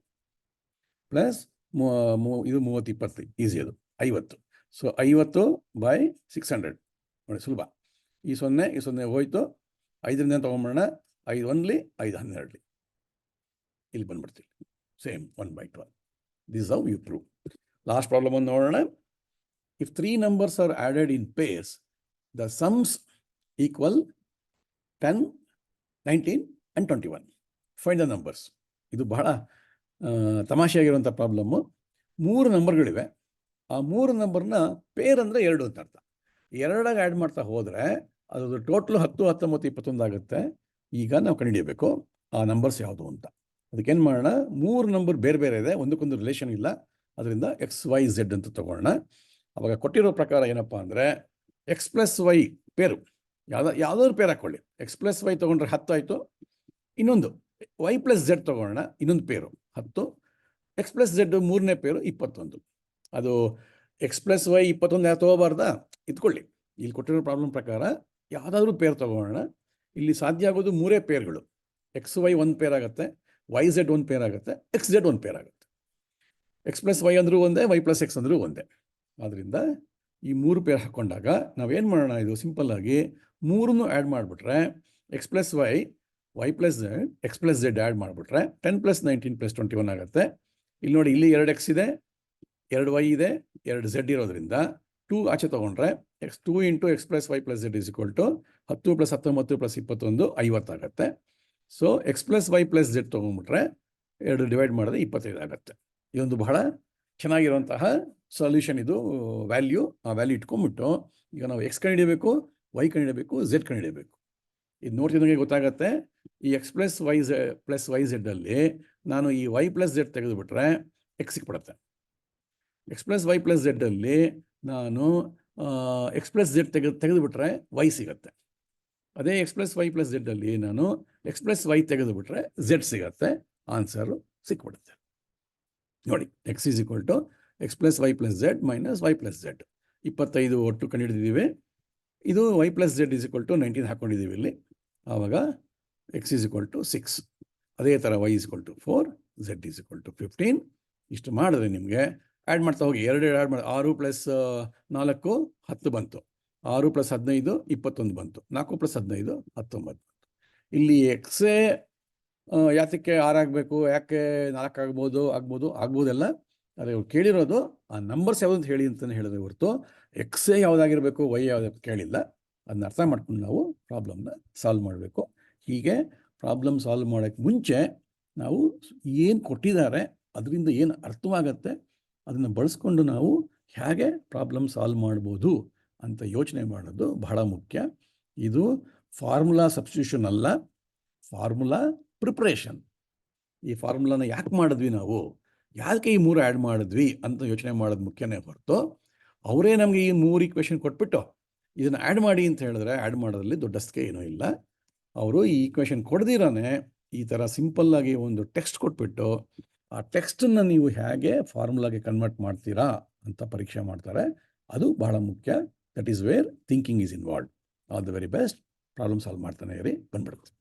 Speaker 1: ಪ್ಲಸ್ ಇದು 30 20 ಈಸಿ, ಅದು 50. ಸೊ 50/600 ನೋಡಿ ಸುಲಭ. ಈ 0 ಹೋಯ್ತು. 5ರಿಂದ ತೊಗೊಂಬಿಡೋಣ. 5 1 5 12 ಇಲ್ಲಿ ಬಂದ್ಬಿಡ್ತೀವಿ. Same 1/12. This how you prove. Last problem ಒಂದು ನೋಡೋಣ. ಇಫ್ 3 numbers are added in pairs, the sums equal 10, 19 and 21. Find the numbers. ಇದು ಬಹಳ ತಮಾಷೆಯಾಗಿರುವಂಥ ಪ್ರಾಬ್ಲಮ್ಮು. 3 ನಂಬರ್ಗಳಿವೆ. ಆ 3 ನಂಬರ್ನ ಪೇರ್ ಅಂದರೆ 2 ಅಂತ ಅರ್ಥ. 2 ಆ್ಯಡ್ ಮಾಡ್ತಾ ಹೋದರೆ ಅದು ಟೋಟ್ಲು 10, 19, 21 ಆಗುತ್ತೆ. ಈಗ ನಾವು ಕಂಡುಹಿಡಿಯಬೇಕು ಆ ನಂಬರ್ಸ್ ಯಾವುದು ಅಂತ. ಅದಕ್ಕೇನು ಮಾಡೋಣ, 3 ನಂಬರ್ ಬೇರೆ ಬೇರೆ ಇದೆ, ಒಂದಕ್ಕೊಂದು ರಿಲೇಷನ್ ಇಲ್ಲ. ಅದರಿಂದ XYZ ಅಂತ ತಗೊಳ್ಳೋಣ. ಅವಾಗ ಕೊಟ್ಟಿರೋ ಪ್ರಕಾರ ಏನಪ್ಪ ಅಂದರೆ X+Y ಪೇರು ಯಾವುದಾದ್ರು ಪೇರ್ ಹಾಕ್ಕೊಳ್ಳಿ. X+Y ತೊಗೊಂಡ್ರೆ 10 ಆಯಿತು. ಇನ್ನೊಂದು Y+Z ತೊಗೊಳ್ಳೋಣ, ಇನ್ನೊಂದು ಪೇರು 10. X+Z ಮೂರನೇ ಪೇರು 21. ಅದು X+Y 21 ಯಾರು ತೊಗೋಬಾರ್ದಾ? ಇಟ್ಕೊಳ್ಳಿ. ಇಲ್ಲಿ ಕೊಟ್ಟಿರೋ ಪ್ರಾಬ್ಲಮ್ ಪ್ರಕಾರ ಯಾವುದಾದ್ರೂ ಪೇರ್ ತೊಗೊಳ್ಳೋಣ. ಇಲ್ಲಿ ಸಾಧ್ಯ ಆಗೋದು 3 ಪೇರ್ಗಳು. XY ಒಂದು ಪೇರ್ ಆಗುತ್ತೆ, YZ ಒಂದು ಪೇರ್ ಆಗುತ್ತೆ, XZ ಒಂದು ಪೇರ್ ಆಗುತ್ತೆ. X+Y ಅಂದರೂ ಒಂದೇ, Y+X ಅಂದರೂ ಒಂದೇ. ಆದ್ದರಿಂದ ಈ 3 ಪೇರ್ ಹಾಕ್ಕೊಂಡಾಗ ನಾವೇನು ಮಾಡೋಣ, ಇದು ಸಿಂಪಲ್ಲಾಗಿ 3 ಆ್ಯಡ್ ಮಾಡಿಬಿಟ್ರೆ X+Y, Y+Z, X+Z ಆ್ಯಡ್ ಮಾಡಿಬಿಟ್ರೆ 10 + 19 + 21 ಆಗುತ್ತೆ. ಇಲ್ಲಿ ನೋಡಿ, ಇಲ್ಲಿ 2X ಇದೆ, 2Y ಇದೆ, 2Z ಇರೋದ್ರಿಂದ 2 ಆಚೆ ತೊಗೊಂಡ್ರೆ 2 × X+Y + Z = 10 + 19 + 21 50 ಆಗುತ್ತೆ. ಸೊ X+Y + Z ತೊಗೊಂಡ್ಬಿಟ್ರೆ 2 ಡಿವೈಡ್ ಮಾಡಿದ್ರೆ 25 ಆಗುತ್ತೆ. ಇದೊಂದು ಬಹಳ ಚೆನ್ನಾಗಿರುವಂತಹ ಸೊಲ್ಯೂಷನ್. ಇದು ವ್ಯಾಲ್ಯೂ. ಆ ವ್ಯಾಲ್ಯೂ ಇಟ್ಕೊಂಡ್ಬಿಟ್ಟು ಈಗ ನಾವು X ಕಂಡುಹಿಡಿಯಬೇಕು, Y ಕಂಡುಹಿಡಿಯಬೇಕು, Z ಕಂಡುಹಿಡಿಯಬೇಕು. ಇದು ನೋಡ್ತಿದ್ದಂಗೆ ಗೊತ್ತಾಗುತ್ತೆ. ಈ X+Y+YZ ಅಲ್ಲಿ ನಾನು ಈ Y+Z ತೆಗೆದುಬಿಟ್ರೆ X ಸಿಕ್ಬಿಡುತ್ತೆ. X+Y+Z ಅಲ್ಲಿ ನಾನು X+Z ತೆಗೆದುಬಿಟ್ರೆ Y ಸಿಗುತ್ತೆ. ಅದೇ X+Y+Z ಅಲ್ಲಿ ನಾನು X+Y ತೆಗೆದುಬಿಟ್ರೆ Z ಸಿಗುತ್ತೆ. ಆನ್ಸರು ಸಿಕ್ಬಿಡುತ್ತೆ. ನೋಡಿ, X = X+Y+Z - Y+Z. 25 ಒಟ್ಟು ಕಂಡುಹಿಡಿದಿದ್ದೀವಿ. ಇದು Y+Z = 19 ಹಾಕ್ಕೊಂಡಿದ್ದೀವಿ ಇಲ್ಲಿ. ಆವಾಗ X = 6. ಅದೇ ಥರ Y = 4, Z = 15. ಇಷ್ಟು ಮಾಡಿದ್ರೆ ನಿಮಗೆ ಆ್ಯಡ್ ಮಾಡ್ತಾ ಹೋಗಿ. 2 ಆ್ಯಡ್ ಮಾಡಿ 6 + 4 10 ಬಂತು. 6 + 15 21 ಬಂತು. 4 + 15 19 ಬಂತು. ಇಲ್ಲಿ ಎಕ್ಸೇ ಯಾತಕ್ಕೆ 6 ಆಗಬೇಕು, ಯಾಕೆ 4 ಆಗ್ಬೋದೆಲ್ಲ. ಅದೇ ಕೇಳಿರೋದು ಆ ನಂಬರ್ಸ್ ಯಾವುದು ಅಂತ ಹೇಳಿ ಅಂತಲೇ ಹೇಳಿದ್ರೆ ಹೊರತು ಎಕ್ಸೇ ಯಾವುದಾಗಿರಬೇಕು, ವೈ ಯಾವ್ದು ಕೇಳಿಲ್ಲ. ಅದನ್ನ ಅರ್ಥ ಮಾಡ್ಕೊಂಡು ನಾವು ಪ್ರಾಬ್ಲಮ್ನ ಸಾಲ್ವ್ ಮಾಡಬೇಕು. ಹೀಗೆ ಪ್ರಾಬ್ಲಮ್ ಸಾಲ್ವ್ ಮಾಡೋಕ್ಕೆ ಮುಂಚೆ ನಾವು ಏನು ಕೊಟ್ಟಿದ್ದಾರೆ ಅದರಿಂದ ಏನು ಅರ್ಥವಾಗತ್ತೆ ಅದನ್ನು ಬಳಸ್ಕೊಂಡು ನಾವು ಹೇಗೆ ಪ್ರಾಬ್ಲಮ್ ಸಾಲ್ವ್ ಮಾಡ್ಬೋದು ಅಂತ ಯೋಚನೆ ಮಾಡೋದು ಬಹಳ ಮುಖ್ಯ. ಇದು ಫಾರ್ಮುಲಾ ಸಬ್ಸ್ಟಿಟ್ಯೂಷನ್ ಅಲ್ಲ, ಫಾರ್ಮುಲಾ ಪ್ರಿಪ್ರೇಷನ್. ಈ ಫಾರ್ಮುಲಾನ ಯಾಕೆ ಮಾಡಿದ್ವಿ ನಾವು, ಯಾಕೆ ಈ 3 ಆ್ಯಡ್ ಮಾಡಿದ್ವಿ ಅಂತ ಯೋಚನೆ ಮಾಡೋದು ಮುಖ್ಯನೇ ಹೊರತು ಅವರೇ ನಮಗೆ ಈ 3 ಈಕ್ವೇಷನ್ ಕೊಟ್ಬಿಟ್ಟು ಇದನ್ನು ಆ್ಯಡ್ ಮಾಡಿ ಅಂತ ಹೇಳಿದ್ರೆ ಆ್ಯಡ್ ಮಾಡೋದ್ರಲ್ಲಿ ದೊಡ್ಡಸ್ತಿಕೆ ಏನೂ ಇಲ್ಲ. ಅವರು ಈ ಈಕ್ವೇಷನ್ ಕೊಡ್ದಿರಾನೆ ಈ ಥರ ಸಿಂಪಲ್ಲಾಗಿ ಒಂದು ಟೆಕ್ಸ್ಟ್ ಕೊಟ್ಬಿಟ್ಟು ಆ ಟೆಕ್ಸ್ಟನ್ನು ನೀವು ಹೇಗೆ ಫಾರ್ಮುಲಾಗೆ ಕನ್ವರ್ಟ್ ಮಾಡ್ತೀರಾ ಅಂತ ಪರೀಕ್ಷೆ ಮಾಡ್ತಾರೆ. ಅದು ಬಹಳ ಮುಖ್ಯ. That is where thinking is involved. All the very best. Problem solve ಮಾಡ್ತಾನೆ ಇರಿ, ಬಂದ್ಬಿಡುತ್ತೆ.